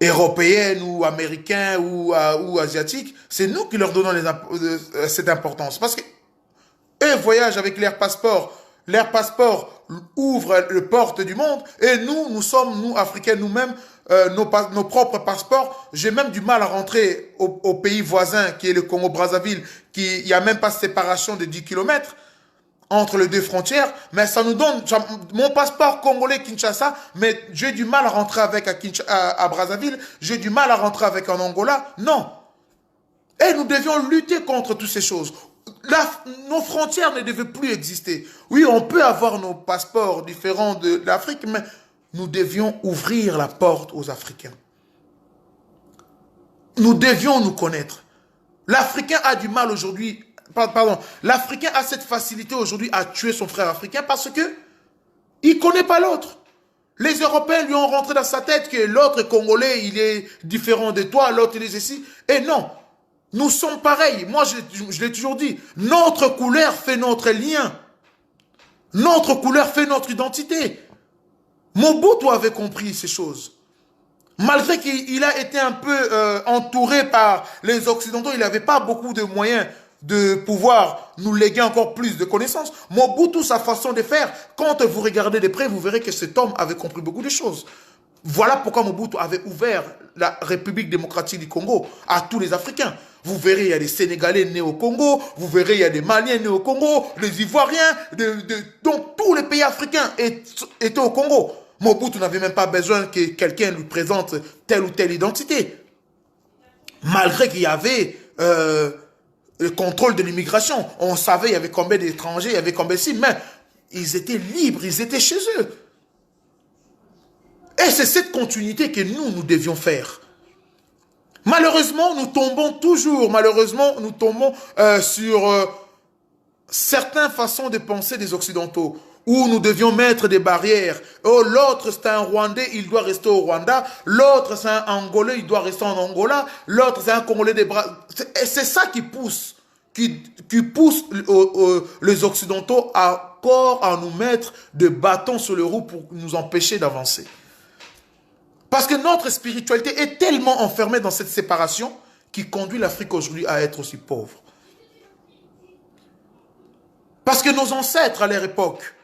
[SPEAKER 1] européenne ou américaine ou asiatique. C'est nous qui leur donnons cette importance. Parce que eux voyagent avec leur passeport. Leur passeport ouvre les portes du monde. Et nous sommes, nous, Africains, nous-mêmes, nos propres passeports. J'ai même du mal à rentrer au pays voisin, qui est le Congo-Brazzaville, il n'y a même pas de séparation de 10 km entre les deux frontières, mais ça nous donne mon passeport congolais Kinshasa, mais j'ai du mal à rentrer avec à Brazzaville, j'ai du mal à rentrer avec en Angola. Non. Et nous devions lutter contre toutes ces choses. Nos frontières ne devaient plus exister. Oui, on peut avoir nos passeports différents de l'Afrique, mais nous devions ouvrir la porte aux Africains. Nous devions nous connaître. L'Africain a du mal aujourd'hui. L'Africain a cette facilité aujourd'hui à tuer son frère africain parce que il ne connaît pas l'autre. Les Européens lui ont rentré dans sa tête que l'autre Congolais, il est différent de toi, l'autre il est ici. Et non, nous sommes pareils. Moi, je l'ai toujours dit, notre couleur fait notre lien. Notre couleur fait notre identité. Mobutu avait compris ces choses. Malgré qu'il a été un peu entouré par les Occidentaux, il n'avait pas beaucoup de moyens de pouvoir nous léguer encore plus de connaissances. Mobutu, sa façon de faire, quand vous regardez de près, vous verrez que cet homme avait compris beaucoup de choses. Voilà pourquoi Mobutu avait ouvert la République démocratique du Congo à tous les Africains. Vous verrez, il y a des Sénégalais nés au Congo, vous verrez, il y a des Maliens nés au Congo, les Ivoiriens, donc tous les pays africains étaient au Congo. Mobutu n'avait même pas besoin que quelqu'un lui présente telle ou telle identité. Malgré qu'il y avait le contrôle de l'immigration, on savait il y avait combien d'étrangers, il y avait combien de... mais ils étaient libres, ils étaient chez eux. Et c'est cette continuité que nous devions faire. Malheureusement, nous tombons toujours, sur certaines façons de penser des Occidentaux, où nous devions mettre des barrières. Oh, l'autre c'est un Rwandais, il doit rester au Rwanda. L'autre c'est un Angolais, il doit rester en Angola. L'autre c'est un Congolais des bras. C'est ça qui pousse, les Occidentaux encore à nous mettre des bâtons sur les roues pour nous empêcher d'avancer. Parce que notre spiritualité est tellement enfermée dans cette séparation qui conduit l'Afrique aujourd'hui à être aussi pauvre. Parce que nos ancêtres à leur époque,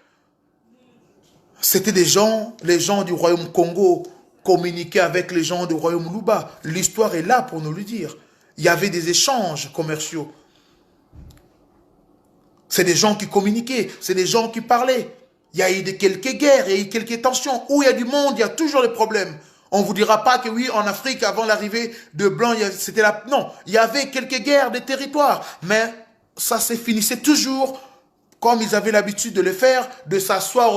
[SPEAKER 1] c'était des gens, les gens du royaume Congo communiquaient avec les gens du royaume Luba. L'histoire est là pour nous le dire. Il y avait des échanges commerciaux. C'est des gens qui communiquaient, c'est des gens qui parlaient. Il y a eu quelques guerres, il y a eu quelques tensions. Où il y a du monde, il y a toujours des problèmes. On ne vous dira pas que oui, en Afrique, avant l'arrivée de Blancs, c'était là. Non, il y avait quelques guerres des territoires. Mais ça se finissait toujours comme ils avaient l'habitude de le faire, de s'asseoir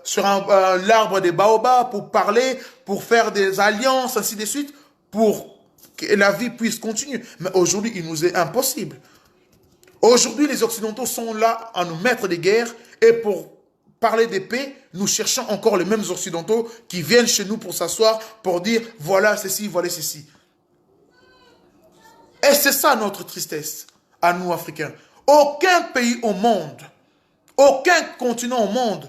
[SPEAKER 1] sur l'arbre des baobabs pour parler, pour faire des alliances, ainsi de suite, pour que la vie puisse continuer. Mais aujourd'hui, il nous est impossible. Aujourd'hui, les Occidentaux sont là à nous mettre des guerres et pour parler de paix, nous cherchons encore les mêmes Occidentaux qui viennent chez nous pour s'asseoir, pour dire voilà ceci, voilà ceci. Et c'est ça notre tristesse, à nous Africains. Aucun pays au monde, aucun continent au monde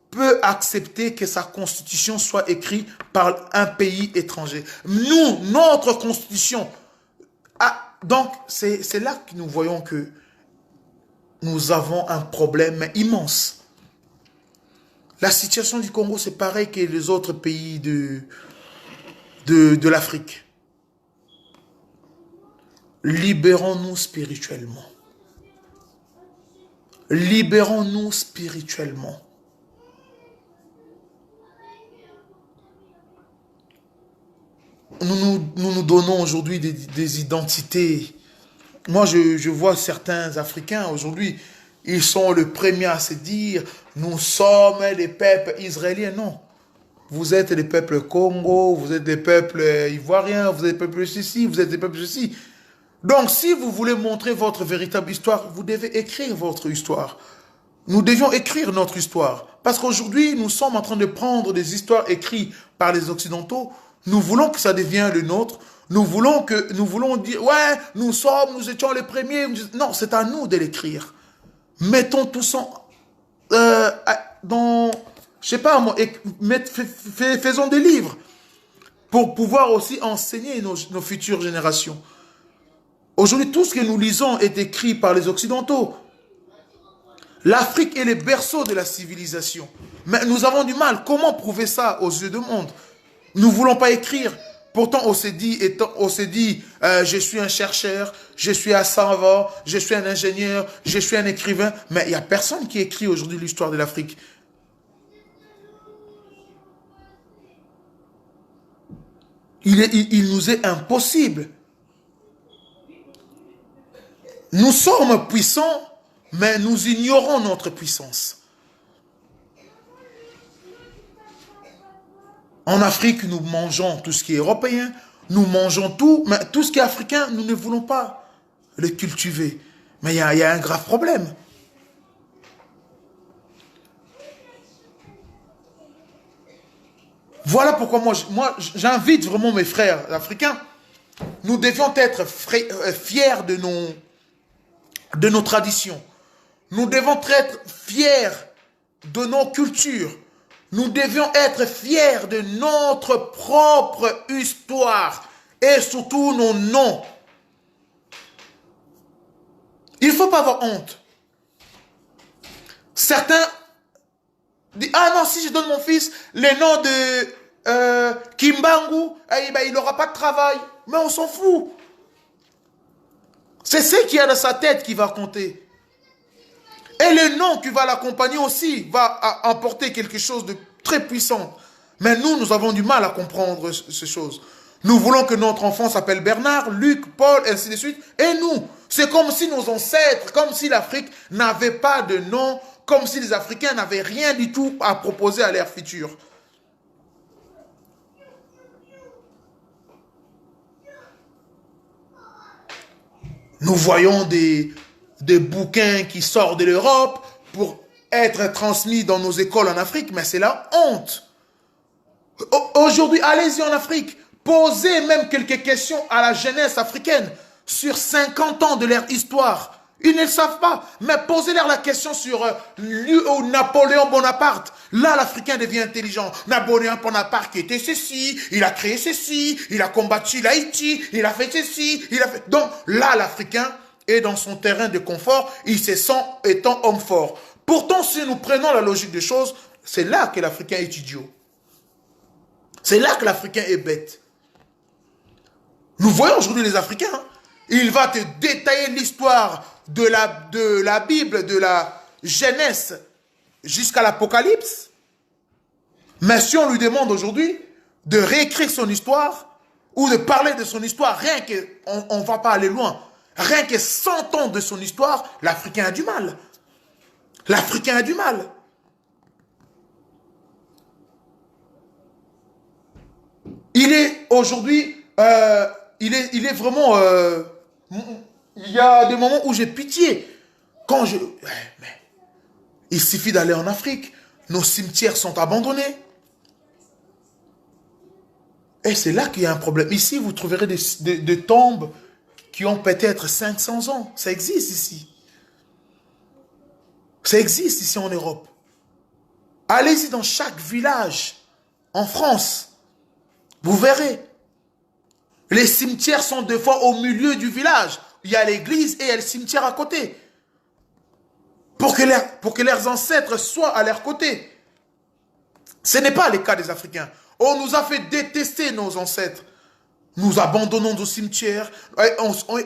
[SPEAKER 1] peut accepter que sa constitution soit écrite par un pays étranger. Nous, notre constitution. Donc, c'est là que nous voyons que nous avons un problème immense. La situation du Congo, c'est pareil que les autres pays de l'Afrique. Libérons-nous spirituellement. Libérons-nous spirituellement. Nous donnons aujourd'hui des identités. Moi, je vois certains Africains aujourd'hui, ils sont les premiers à se dire, nous sommes les peuples israéliens. Non. Vous êtes les peuples Congo, vous êtes des peuples ivoiriens, vous êtes des peuples ceci, vous êtes des peuples ceci. Donc, si vous voulez montrer votre véritable histoire, vous devez écrire votre histoire. Nous devions écrire notre histoire. Parce qu'aujourd'hui, nous sommes en train de prendre des histoires écrites par les Occidentaux. Nous voulons que ça devienne le nôtre. Nous voulons dire, ouais, nous étions les premiers. Non, c'est à nous de l'écrire. Mettons tout ça dans, je sais pas moi, faisons des livres pour pouvoir aussi enseigner nos futures générations. Aujourd'hui, tout ce que nous lisons est écrit par les Occidentaux. L'Afrique est le berceau de la civilisation. Mais nous avons du mal. Comment prouver ça aux yeux du monde? Nous ne voulons pas écrire. Pourtant, on s'est dit, je suis un chercheur, je suis un savant, je suis un ingénieur, je suis un écrivain. Mais il n'y a personne qui écrit aujourd'hui l'histoire de l'Afrique. Il nous est impossible. Nous sommes puissants, mais nous ignorons notre puissance. En Afrique, nous mangeons tout ce qui est européen, nous mangeons tout, mais tout ce qui est africain, nous ne voulons pas le cultiver. Mais il y a un grave problème. Voilà pourquoi moi j'invite vraiment mes frères africains. Nous devions être fiers de nos traditions. Nous devons être fiers de nos cultures. Nous devions être fiers de notre propre histoire et surtout nos noms. Il ne faut pas avoir honte. Certains disent, ah non, si je donne mon fils le nom de Kimbangu, eh ben, il n'aura pas de travail. Mais on s'en fout. C'est ce qu'il y a dans sa tête qui va compter. Et le nom qui va l'accompagner aussi va apporter quelque chose de très puissant. Mais nous avons du mal à comprendre ces choses. Nous voulons que notre enfant s'appelle Bernard, Luc, Paul, ainsi de suite. Et nous, c'est comme si nos ancêtres, comme si l'Afrique n'avait pas de nom, comme si les Africains n'avaient rien du tout à proposer à leur futur. Nous voyons des bouquins qui sortent de l'Europe pour être transmis dans nos écoles en Afrique, mais c'est la honte. Aujourd'hui, allez-y en Afrique, posez même quelques questions à la jeunesse africaine sur 50 ans de leur histoire. Ils ne le savent pas, mais posez-leur la question sur Napoléon Bonaparte. Là, l'Africain devient intelligent. Napoléon Bonaparte qui était ceci, il a créé ceci, il a combattu l'Haïti, il a fait ceci, il a fait... Donc là, l'Africain est dans son terrain de confort, il se sent étant homme fort. Pourtant, si nous prenons la logique des choses, c'est là que l'Africain est idiot. C'est là que l'Africain est bête. Nous voyons aujourd'hui les Africains, hein. Il va te détailler l'histoire de la Bible, de la Genèse jusqu'à l'Apocalypse. Mais si on lui demande aujourd'hui de réécrire son histoire ou de parler de son histoire, rien que, on ne va pas aller loin, rien que 100 ans de son histoire, l'Africain a du mal. L'Africain a du mal. Il est aujourd'hui, il est vraiment... il y a des moments où j'ai pitié. Quand mais il suffit d'aller en Afrique. Nos cimetières sont abandonnés. Et c'est là qu'il y a un problème. Ici, vous trouverez des tombes qui ont peut-être 500 ans. Ça existe ici. Ça existe ici en Europe. Allez-y dans chaque village en France. Vous verrez. Les cimetières sont des fois au milieu du village. Il y a l'église et il y a le cimetière à côté. Pour que leurs ancêtres soient à leur côté. Ce n'est pas le cas des Africains. On nous a fait détester nos ancêtres. Nous abandonnons nos cimetières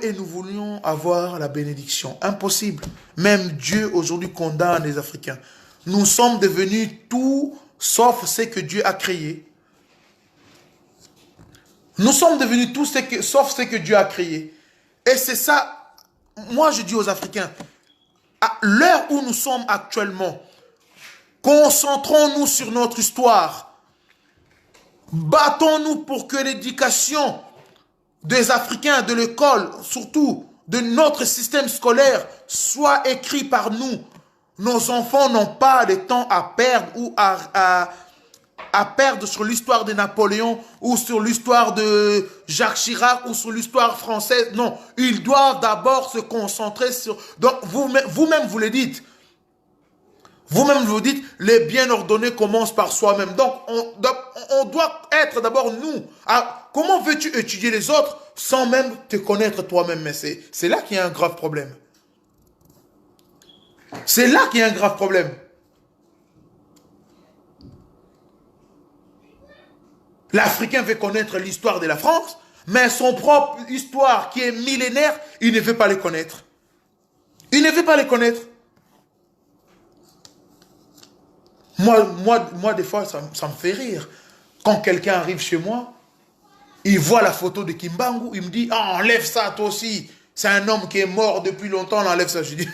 [SPEAKER 1] et nous voulions avoir la bénédiction. Impossible. Même Dieu aujourd'hui condamne les Africains. Nous sommes devenus tout sauf ce que Dieu a créé. Nous sommes devenus tout sauf ce que Dieu a créé. Et c'est ça, moi je dis aux Africains, à l'heure où nous sommes actuellement, concentrons-nous sur notre histoire. Battons-nous pour que l'éducation des Africains, de l'école, surtout de notre système scolaire, soit écrite par nous. Nos enfants n'ont pas de temps à perdre ou à perdre sur l'histoire de Napoléon ou sur l'histoire de Jacques Chirac ou sur l'histoire française. Non, ils doivent d'abord se concentrer sur... Donc, vous-même, vous le dites. Vous-même, vous dites, les bien ordonnés commencent par soi-même. Donc, on doit être d'abord nous. Alors, comment veux-tu étudier les autres sans même te connaître toi-même? Mais c'est là qu'il y a un grave problème. C'est là qu'il y a un grave problème. L'Africain veut connaître l'histoire de la France, mais son propre histoire qui est millénaire, il ne veut pas les connaître. Il ne veut pas les connaître. Moi des fois, ça me fait rire. Quand quelqu'un arrive chez moi, il voit la photo de Kimbangu, il me dit, ah, enlève ça toi aussi. C'est un homme qui est mort depuis longtemps, on enlève ça. Je dis,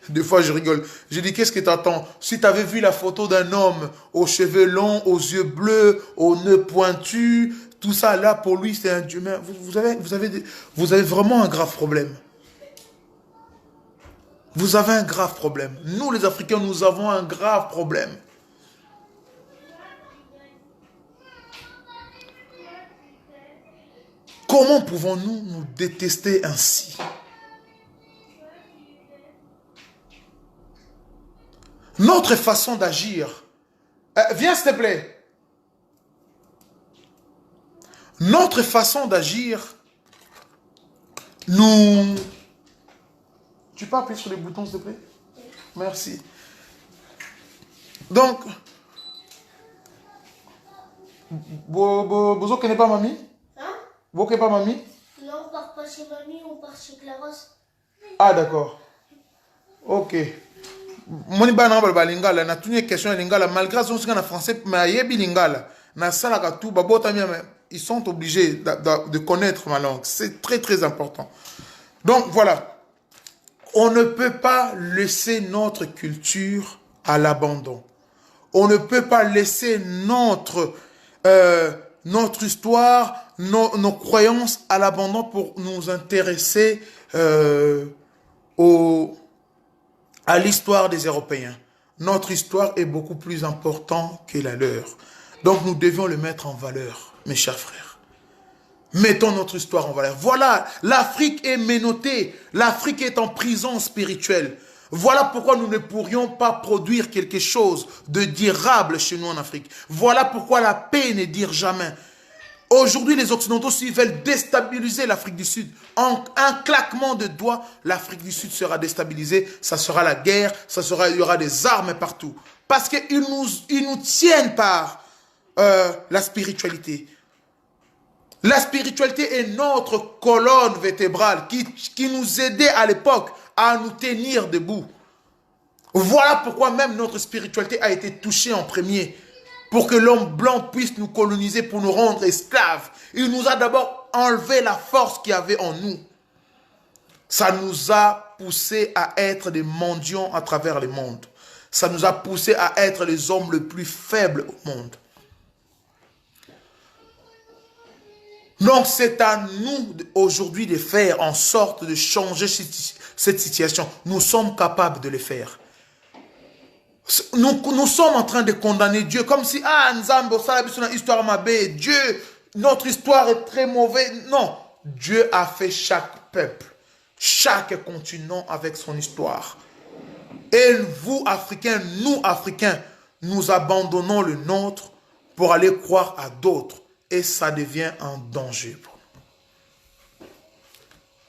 [SPEAKER 1] des fois je rigole. Je dis, qu'est-ce que t'attends? Si tu avais vu la photo d'un homme aux cheveux longs, aux yeux bleus, aux nœuds pointus, tout ça là, pour lui, c'est un humain. Vous avez vraiment un grave problème. Vous avez un grave problème. Nous, les Africains, nous avons un grave problème. Comment pouvons-nous nous détester ainsi? Notre façon d'agir. Viens s'il te plaît. Notre façon d'agir, nous... Tu peux appuyer sur les boutons s'il te plaît? Merci. Donc, vous ne connaissez pas mamie? Hein? Vous ne connaissez pas mamie?
[SPEAKER 2] Non, on part pas chez mamie, on part chez Claros.
[SPEAKER 1] Ah d'accord. Ok. Moni ba na ba lingala na tuni question lingala malgré son en français mais yebi lingala na sala ka tout ba bota ils sont obligés de connaître ma langue, c'est très très important. Donc voilà, on ne peut pas laisser notre culture à l'abandon. On ne peut pas laisser notre histoire, nos croyances à l'abandon pour nous intéresser à l'histoire des Européens. Notre histoire est beaucoup plus importante que la leur. Donc nous devions le mettre en valeur, mes chers frères. Mettons notre histoire en valeur. Voilà, l'Afrique est menottée. L'Afrique est en prison spirituelle. Voilà pourquoi nous ne pourrions pas produire quelque chose de durable chez nous en Afrique. Voilà pourquoi la paix ne dure jamais. Aujourd'hui, les Occidentaux, s'ils veulent déstabiliser l'Afrique du Sud, en un claquement de doigts, l'Afrique du Sud sera déstabilisée, ça sera la guerre, il y aura des armes partout. Parce qu'ils nous tiennent par la spiritualité. La spiritualité est notre colonne vertébrale qui nous aidait à l'époque à nous tenir debout. Voilà pourquoi même notre spiritualité a été touchée en premier. Pour que l'homme blanc puisse nous coloniser, pour nous rendre esclaves. Il nous a d'abord enlevé la force qu'il y avait en nous. Ça nous a poussé à être des mendiants à travers le monde. Ça nous a poussé à être les hommes les plus faibles au monde. Donc c'est à nous aujourd'hui de faire en sorte de changer cette situation. Nous sommes capables de le faire. Nous sommes en train de condamner Dieu comme si Nzambo histoire mabé, Dieu, notre histoire est très mauvaise. Non, Dieu a fait chaque peuple, chaque continent avec son histoire. Et vous Africains, nous Africains, nous abandonnons le nôtre pour aller croire à d'autres et ça devient un danger pour nous.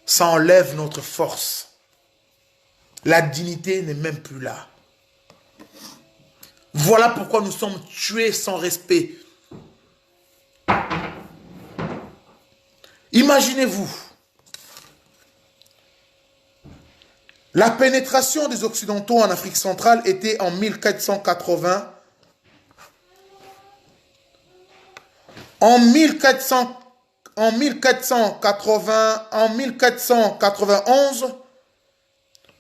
[SPEAKER 1] Ça enlève notre force. La dignité n'est même plus là. Voilà pourquoi nous sommes tués sans respect. Imaginez-vous, la pénétration des Occidentaux en Afrique centrale était en 1480. En 1491,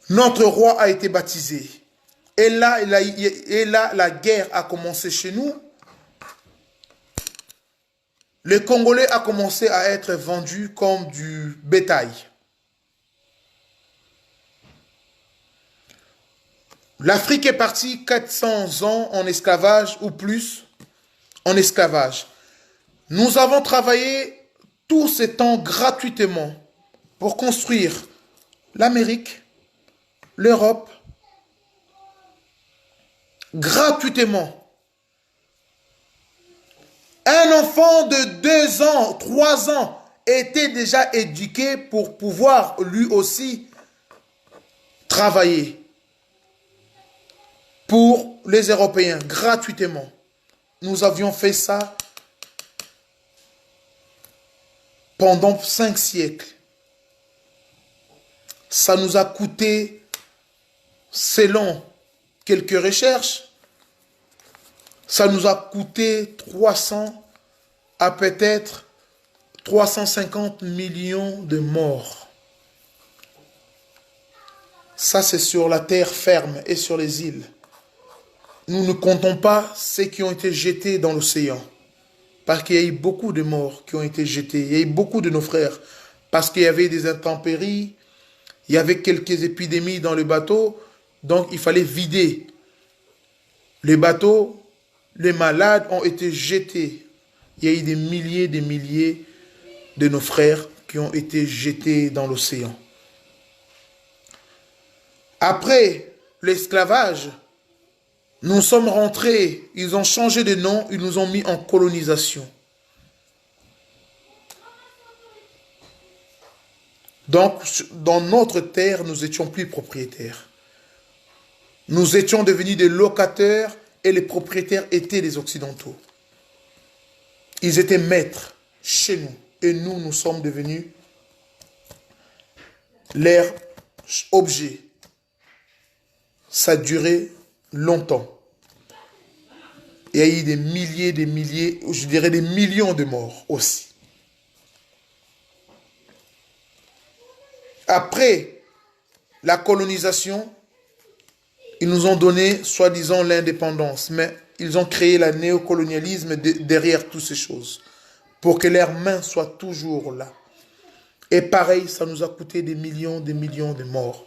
[SPEAKER 1] notre roi a été baptisé. Et là, la guerre a commencé chez nous. Les Congolais ont commencé à être vendus comme du bétail. L'Afrique est partie 400 ans en esclavage ou plus en esclavage. Nous avons travaillé tout ce temps gratuitement pour construire l'Amérique, l'Europe, gratuitement. Un enfant de 2 ans, 3 ans était déjà éduqué pour pouvoir lui aussi travailler pour les Européens gratuitement. Nous avions fait ça pendant 5 siècles. Ça nous a coûté, selon quelques recherches, ça nous a coûté 300 à peut-être 350 millions de morts. Ça, c'est sur la terre ferme et sur les îles. Nous ne comptons pas ceux qui ont été jetés dans l'océan. Parce qu'il y a eu beaucoup de morts qui ont été jetés. Il y a eu beaucoup de nos frères. Parce qu'il y avait des intempéries, il y avait quelques épidémies dans le bateau. Donc, il fallait vider les bateaux. Les malades ont été jetés. Il y a eu des milliers de nos frères qui ont été jetés dans l'océan. Après l'esclavage, nous sommes rentrés, ils ont changé de nom, ils nous ont mis en colonisation. Donc, dans notre terre, nous étions plus propriétaires. Nous étions devenus des locataires et les propriétaires étaient les Occidentaux. Ils étaient maîtres chez nous et nous, nous sommes devenus leurs objets. Ça a duré longtemps. Il y a eu des milliers, je dirais des millions de morts aussi. Après la colonisation, ils nous ont donné, soi-disant, l'indépendance, mais ils ont créé le néocolonialisme derrière toutes ces choses, pour que leurs mains soient toujours là. Et pareil, ça nous a coûté des millions de morts.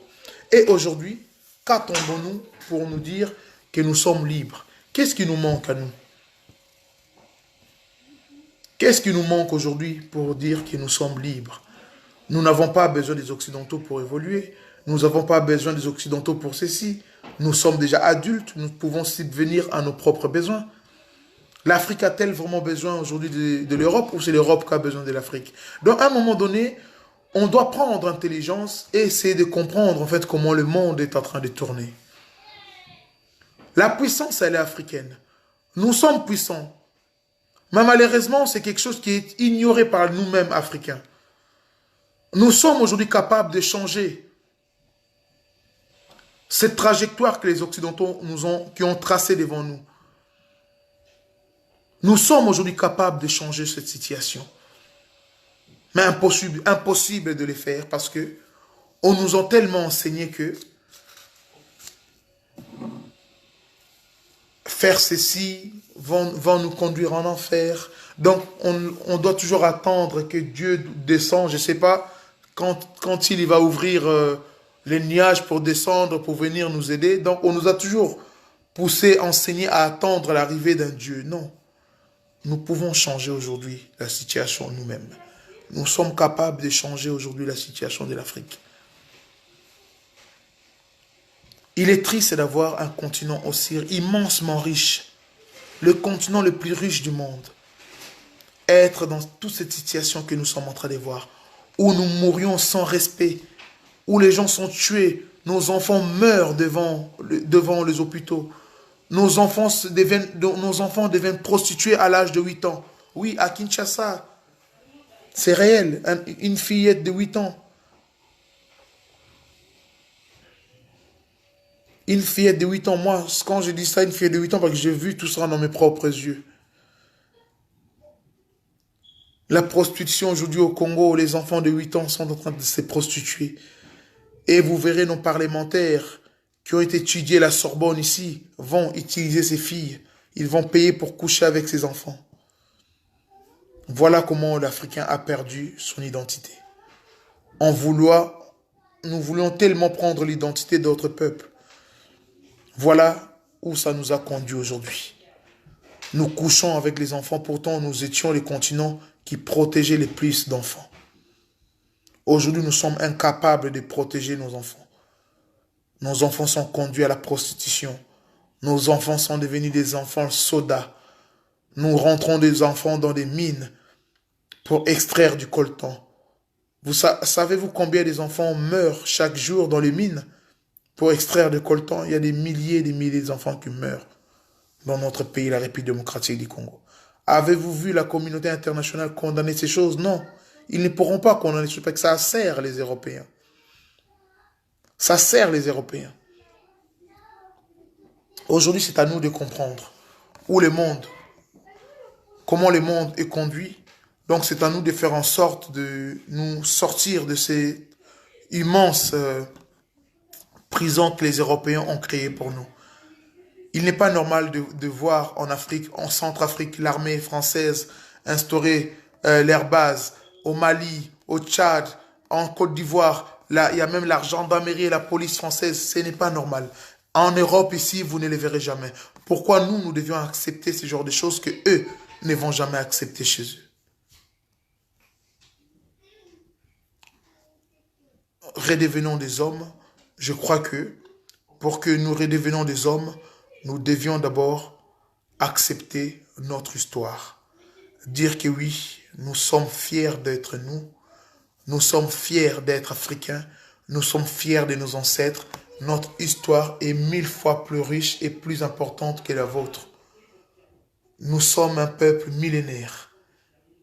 [SPEAKER 1] Et aujourd'hui, qu'attendons-nous pour nous dire que nous sommes libres? Qu'est-ce qui nous manque à nous? Qu'est-ce qui nous manque aujourd'hui pour dire que nous sommes libres? Nous n'avons pas besoin des Occidentaux pour évoluer. Nous n'avons pas besoin des Occidentaux pour ceci. Nous sommes déjà adultes. Nous pouvons subvenir à nos propres besoins. L'Afrique a-t-elle vraiment besoin aujourd'hui de l'Europe ou c'est l'Europe qui a besoin de l'Afrique? Donc, à un moment donné, on doit prendre intelligence et essayer de comprendre en fait comment le monde est en train de tourner. La puissance, elle est africaine. Nous sommes puissants. Mais malheureusement, c'est quelque chose qui est ignoré par nous-mêmes, Africains. Nous sommes aujourd'hui capables de changer cette trajectoire que les Occidentaux qui ont tracée devant nous. Nous sommes aujourd'hui capables de changer cette situation. Mais impossible de le faire parce que on nous a tellement enseigné que faire ceci va nous conduire en enfer. Donc, on doit toujours attendre que Dieu descende, je ne sais pas, quand il va ouvrir les nuages pour descendre, pour venir nous aider. Donc, on nous a toujours poussé, enseigné à attendre l'arrivée d'un Dieu. Non. Nous pouvons changer aujourd'hui la situation nous-mêmes. Nous sommes capables de changer aujourd'hui la situation de l'Afrique. Il est triste d'avoir un continent aussi immensement riche, le continent le plus riche du monde, être dans toute cette situation que nous sommes en train de voir, où nous mourions sans respect, où les gens sont tués, nos enfants meurent devant les hôpitaux, nos enfants deviennent prostitués à l'âge de 8 ans. Oui, à Kinshasa, c'est réel, une fillette de 8 ans. Une fillette de 8 ans, moi, quand je dis ça, une fillette de 8 ans, parce que j'ai vu tout ça dans mes propres yeux. La prostitution aujourd'hui au Congo, les enfants de 8 ans sont en train de se prostituer. Et vous verrez nos parlementaires qui ont été étudiés à la Sorbonne ici, vont utiliser ces filles. Ils vont payer pour coucher avec ces enfants. Voilà comment l'Africain a perdu son identité. Nous voulions tellement prendre l'identité d'autres peuples. Voilà où ça nous a conduit aujourd'hui. Nous couchons avec les enfants, pourtant nous étions les continents qui protégeaient les plus d'enfants. Aujourd'hui, nous sommes incapables de protéger nos enfants. Nos enfants sont conduits à la prostitution. Nos enfants sont devenus des enfants sodas. Nous rentrons des enfants dans des mines pour extraire du coltan. Savez-vous combien des enfants meurent chaque jour dans les mines pour extraire du coltan? Il y a des milliers d'enfants qui meurent dans notre pays, la République démocratique du Congo. Avez-vous vu la communauté internationale condamner ces choses? Non. Ils ne pourront pas condamner ce parce que ça sert les Européens. Ça sert les Européens. Aujourd'hui, c'est à nous de comprendre comment le monde est conduit. Donc, c'est à nous de faire en sorte de nous sortir de ces immenses prisons que les Européens ont créées pour nous. Il n'est pas normal de voir en Afrique, en Centrafrique, l'armée française instaurer leurs bases au Mali, au Tchad, en Côte d'Ivoire. Là, il y a même la gendarmerie et la police française. Ce n'est pas normal. En Europe, ici, vous ne les verrez jamais. Pourquoi nous devions accepter ce genre de choses que eux ne vont jamais accepter chez eux? redevenons des hommes, je crois que pour que nous redevenons des hommes, nous devions d'abord accepter notre histoire. Dire que oui, nous sommes fiers d'être nous. Nous sommes fiers d'être africains. Nous sommes fiers de nos ancêtres. Notre histoire est 1000 fois plus riche et plus importante que la vôtre. Nous sommes un peuple millénaire.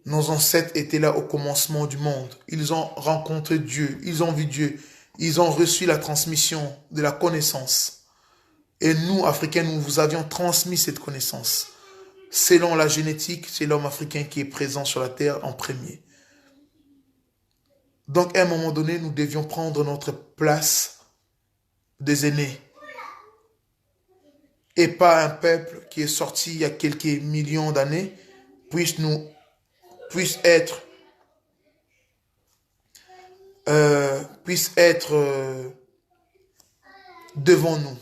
[SPEAKER 1] Nos ancêtres étaient là au commencement du monde. Ils ont rencontré Dieu. Ils ont vu Dieu. Ils ont reçu la transmission de la connaissance. Et nous, Africains, nous vous avions transmis cette connaissance. Selon la génétique, c'est l'homme africain qui est présent sur la terre en premier. Donc, à un moment donné, nous devions prendre notre place des aînés. Et pas un peuple qui est sorti il y a quelques millions d'années puisse être devant nous.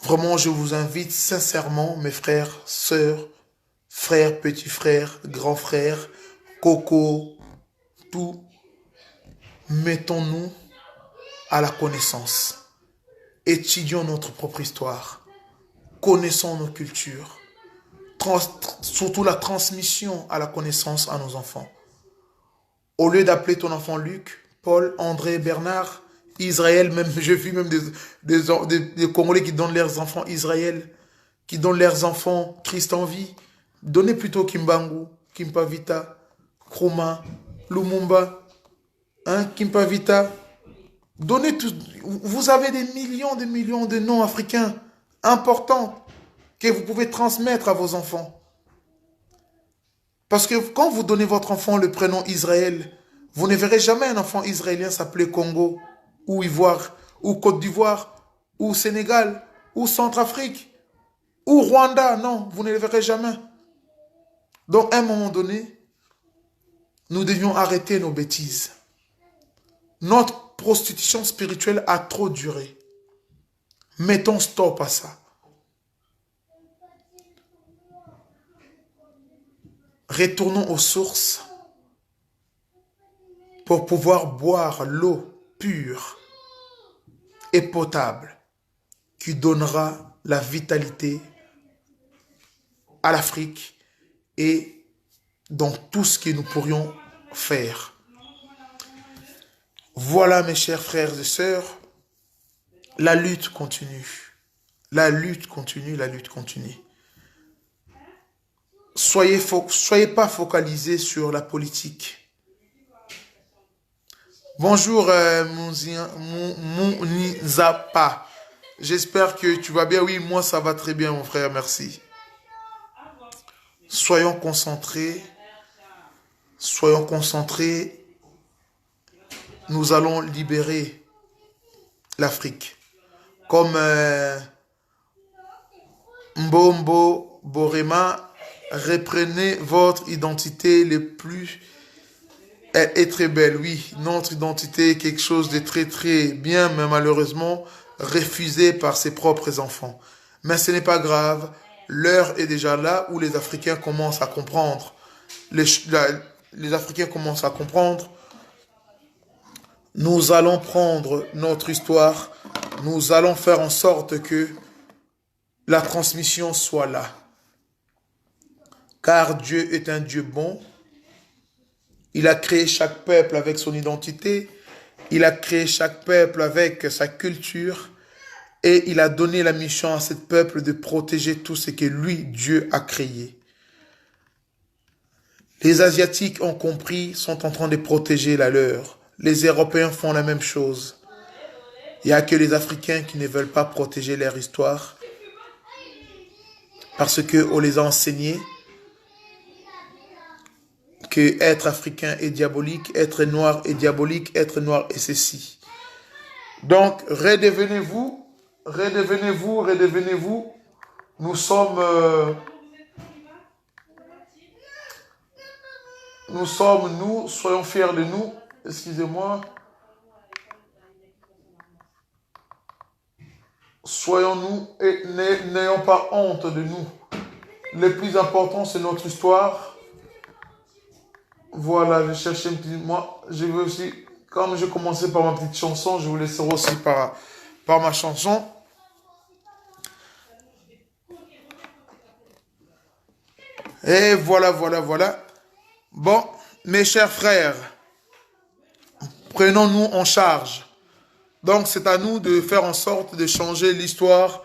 [SPEAKER 1] Vraiment, je vous invite sincèrement, mes frères, sœurs, frères, petits frères, grands frères, coco, tout, mettons-nous à la connaissance. Étudions notre propre histoire. Connaissons nos cultures. Surtout la transmission à la connaissance à nos enfants. Au lieu d'appeler ton enfant Luc, Paul, André, Bernard, Israël, même j'ai vu même des Congolais qui donnent leurs enfants Israël, qui donnent leurs enfants Christ en vie. Donnez plutôt Kimbangu, Kimpavita, Kroma, Lumumba, Kimpavita. Donnez tout. Vous avez des millions de noms africains importants que vous pouvez transmettre à vos enfants. Parce que quand vous donnez votre enfant le prénom Israël, vous ne verrez jamais un enfant israélien s'appeler Congo, ou Ivoire, ou Côte d'Ivoire, ou Sénégal, ou Centrafrique, ou Rwanda. Non, vous ne le verrez jamais. Donc, à un moment donné, nous devions arrêter nos bêtises. Notre prostitution spirituelle a trop duré. Mettons stop à ça. Retournons aux sources pour pouvoir boire l'eau pure et potable qui donnera la vitalité à l'Afrique et dans tout ce que nous pourrions faire. Voilà, mes chers frères et sœurs, la lutte continue. La lutte continue, la lutte continue. Soyez pas focalisés sur la politique. Bonjour Mounizapa. J'espère que tu vas bien. Oui, moi ça va très bien mon frère, merci. Soyons concentrés. Soyons concentrés. Nous allons libérer l'Afrique. Comme Mbombo Borema, reprenez votre identité le plus... Elle est très belle, oui. Notre identité est quelque chose de très très bien, mais malheureusement refusé par ses propres enfants. Mais ce n'est pas grave. L'heure est déjà là où les Africains commencent à comprendre. Les Africains commencent à comprendre. Nous allons prendre notre histoire. Nous allons faire en sorte que la transmission soit là. Car Dieu est un Dieu bon. Il a créé chaque peuple avec son identité. Il a créé chaque peuple avec sa culture. Et il a donné la mission à ce peuple de protéger tout ce que lui, Dieu, a créé. Les Asiatiques ont compris, sont en train de protéger la leur. Les Européens font la même chose. Il n'y a que les Africains qui ne veulent pas protéger leur histoire. Parce qu'on les a enseignés que être africain est diabolique, être noir est diabolique, être noir est ceci. Donc, redevenez-vous, redevenez-vous, redevenez-vous. Nous sommes, nous, soyons fiers de nous. Excusez-moi. Soyons-nous et n'ayons pas honte de nous. Le plus important, c'est notre histoire. Voilà, je cherche un petit... Moi, je veux aussi comme j'ai commencé par ma petite chanson, je vous laisserai aussi par ma chanson. Et voilà. Bon, mes chers frères, prenons-nous en charge. Donc, c'est à nous de faire en sorte de changer l'histoire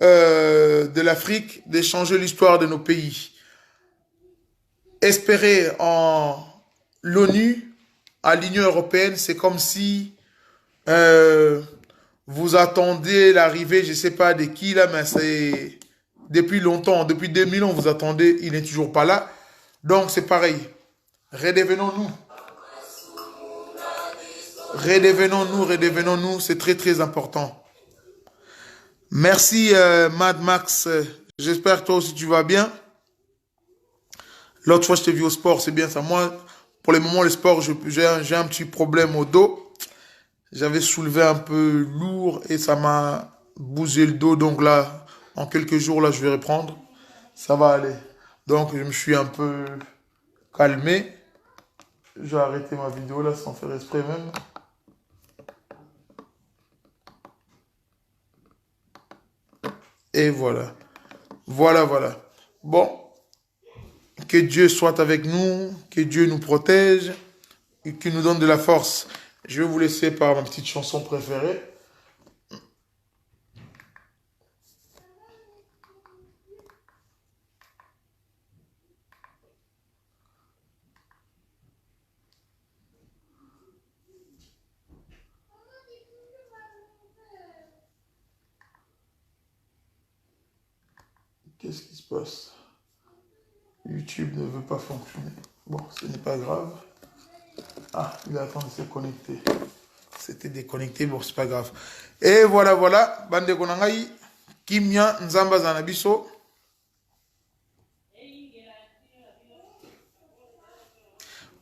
[SPEAKER 1] de l'Afrique, de changer l'histoire de nos pays. Espérer en l'ONU, à l'Union européenne, c'est comme si vous attendiez l'arrivée, je ne sais pas de qui là, mais c'est depuis longtemps, depuis 2000 ans, vous attendez, il n'est toujours pas là. Donc c'est pareil. Redevenons-nous. Redevenons-nous, c'est très très important. Merci Mad Max, j'espère que toi aussi tu vas bien. L'autre fois je t'ai vu au sport, c'est bien ça. Moi, pour le moment, le sport, j'ai un petit problème au dos. J'avais soulevé un peu lourd et ça m'a bougé le dos. Donc là, en quelques jours, là, je vais reprendre. Ça va aller. Donc, je me suis un peu calmé. Je vais arrêter ma vidéo là, sans faire exprès même. Et voilà. Voilà. Bon. Que Dieu soit avec nous, que Dieu nous protège et qu'il nous donne de la force. Je vais vous laisser par ma petite chanson préférée. Qu'est-ce qui se passe? YouTube ne veut pas fonctionner. Bon, ce n'est pas grave. Ah, il attend de se connecter. C'était déconnecté, bon, c'est pas grave. Et voilà. Bande konangai, Kimia Nzamba Zanabiso.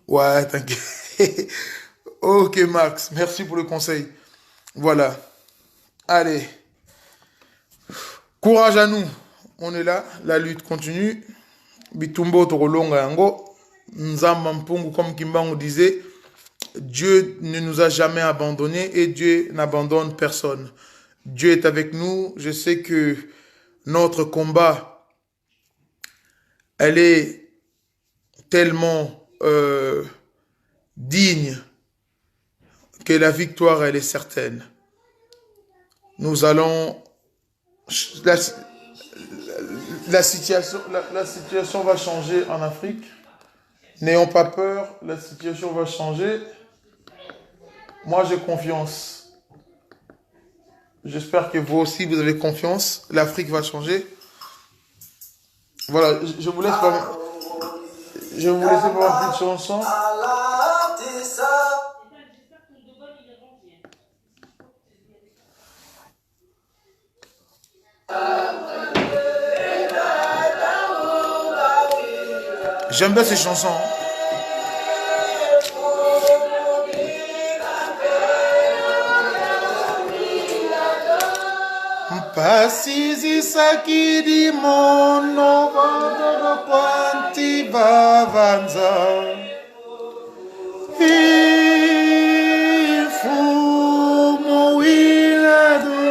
[SPEAKER 1] Ouais, t'inquiète. Ok, Max, merci pour le conseil. Voilà. Allez. Courage à nous. On est là, la lutte continue. Bitumbo Torolonga Yango. Nzamba Mpungu, comme Kimbangu disait, Dieu ne nous a jamais abandonnés et Dieu n'abandonne personne. Dieu est avec nous. Je sais que notre combat, elle est tellement digne que la victoire, elle est certaine. Nous allons... La situation va changer en Afrique. N'ayons pas peur, la situation va changer. Moi, j'ai confiance. J'espère que vous aussi, vous avez confiance. L'Afrique va changer. Voilà, je vous laisse par... Je vais vous laisser pour une petite chanson. J'aime bien ces chansons. Pasizi sakidi mono vadoro kwanti bavanza Ifumo wilado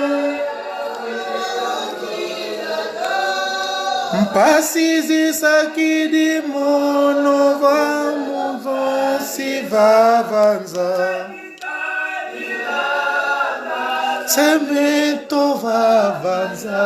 [SPEAKER 1] Pasizi sakidi mono vamuzo si vavanza Semento vavanza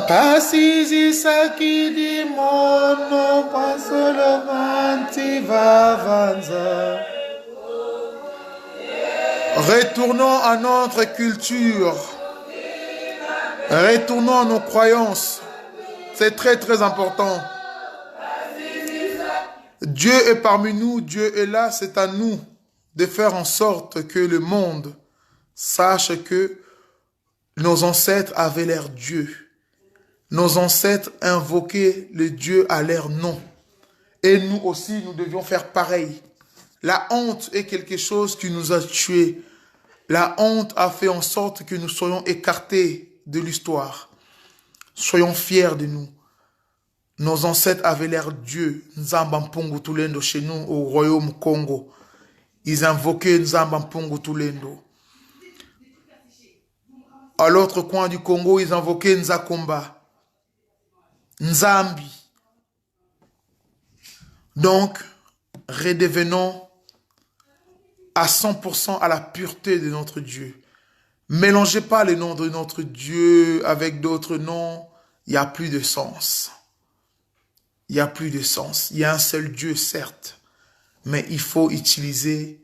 [SPEAKER 1] Pasizi sakidi mono pasolo vanti vavanza. Retournons à notre culture. Retournons à nos croyances. C'est très très important. Dieu est parmi nous, Dieu est là, c'est à nous de faire en sorte que le monde sache que nos ancêtres avaient l'air Dieu. Nos ancêtres invoquaient le Dieu à leur nom. Et nous aussi, nous devions faire pareil. La honte est quelque chose qui nous a tués. La honte a fait en sorte que nous soyons écartés de l'histoire. Soyons fiers de nous. Nos ancêtres avaient leur Dieu, Nzamba Mpungu Tulendo, chez nous au royaume Congo. Ils invoquaient Nzamba Mpungu Tulendo. À l'autre coin du Congo, ils invoquaient Nzakomba, Nzambi. Donc, redevenons à 100% à la pureté de notre Dieu. Mélangez pas les noms de notre Dieu avec d'autres noms. Il n'y a plus de sens. Il n'y a plus de sens. Il y a un seul Dieu, certes. Mais il faut utiliser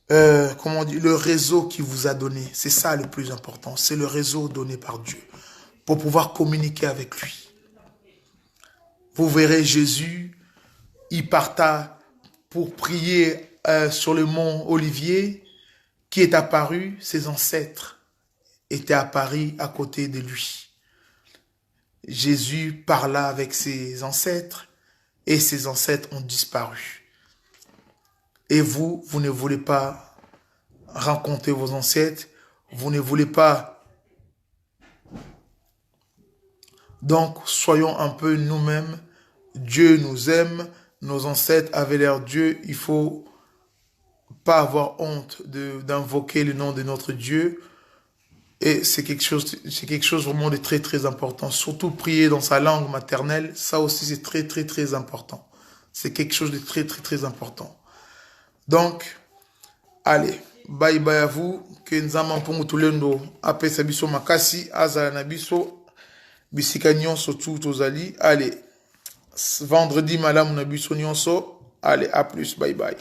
[SPEAKER 1] le réseau qu'il vous a donné. C'est ça le plus important. C'est le réseau donné par Dieu. Pour pouvoir communiquer avec lui. Vous verrez Jésus, il parta pour prier sur le mont Olivier, qui est apparu, ses ancêtres étaient apparus à côté de lui. Jésus parla avec ses ancêtres et ses ancêtres ont disparu. Et vous ne voulez pas rencontrer vos ancêtres, vous ne voulez pas. Donc, soyons un peu nous-mêmes. Dieu nous aime, nos ancêtres avaient leur Dieu, il faut pas avoir honte d'invoquer le nom de notre Dieu. Et c'est quelque chose vraiment de très, très important. Surtout prier dans sa langue maternelle, ça aussi c'est très, très, très important. C'est quelque chose de très, très, très important. Donc, allez, bye bye à vous. Que Nzamba Mpungu Tulendo apesa biso makasi, azala na biso, bisika nyonso tu tozali. Allez, vendredi malamu na biso nyonso. Allez, à plus, bye bye.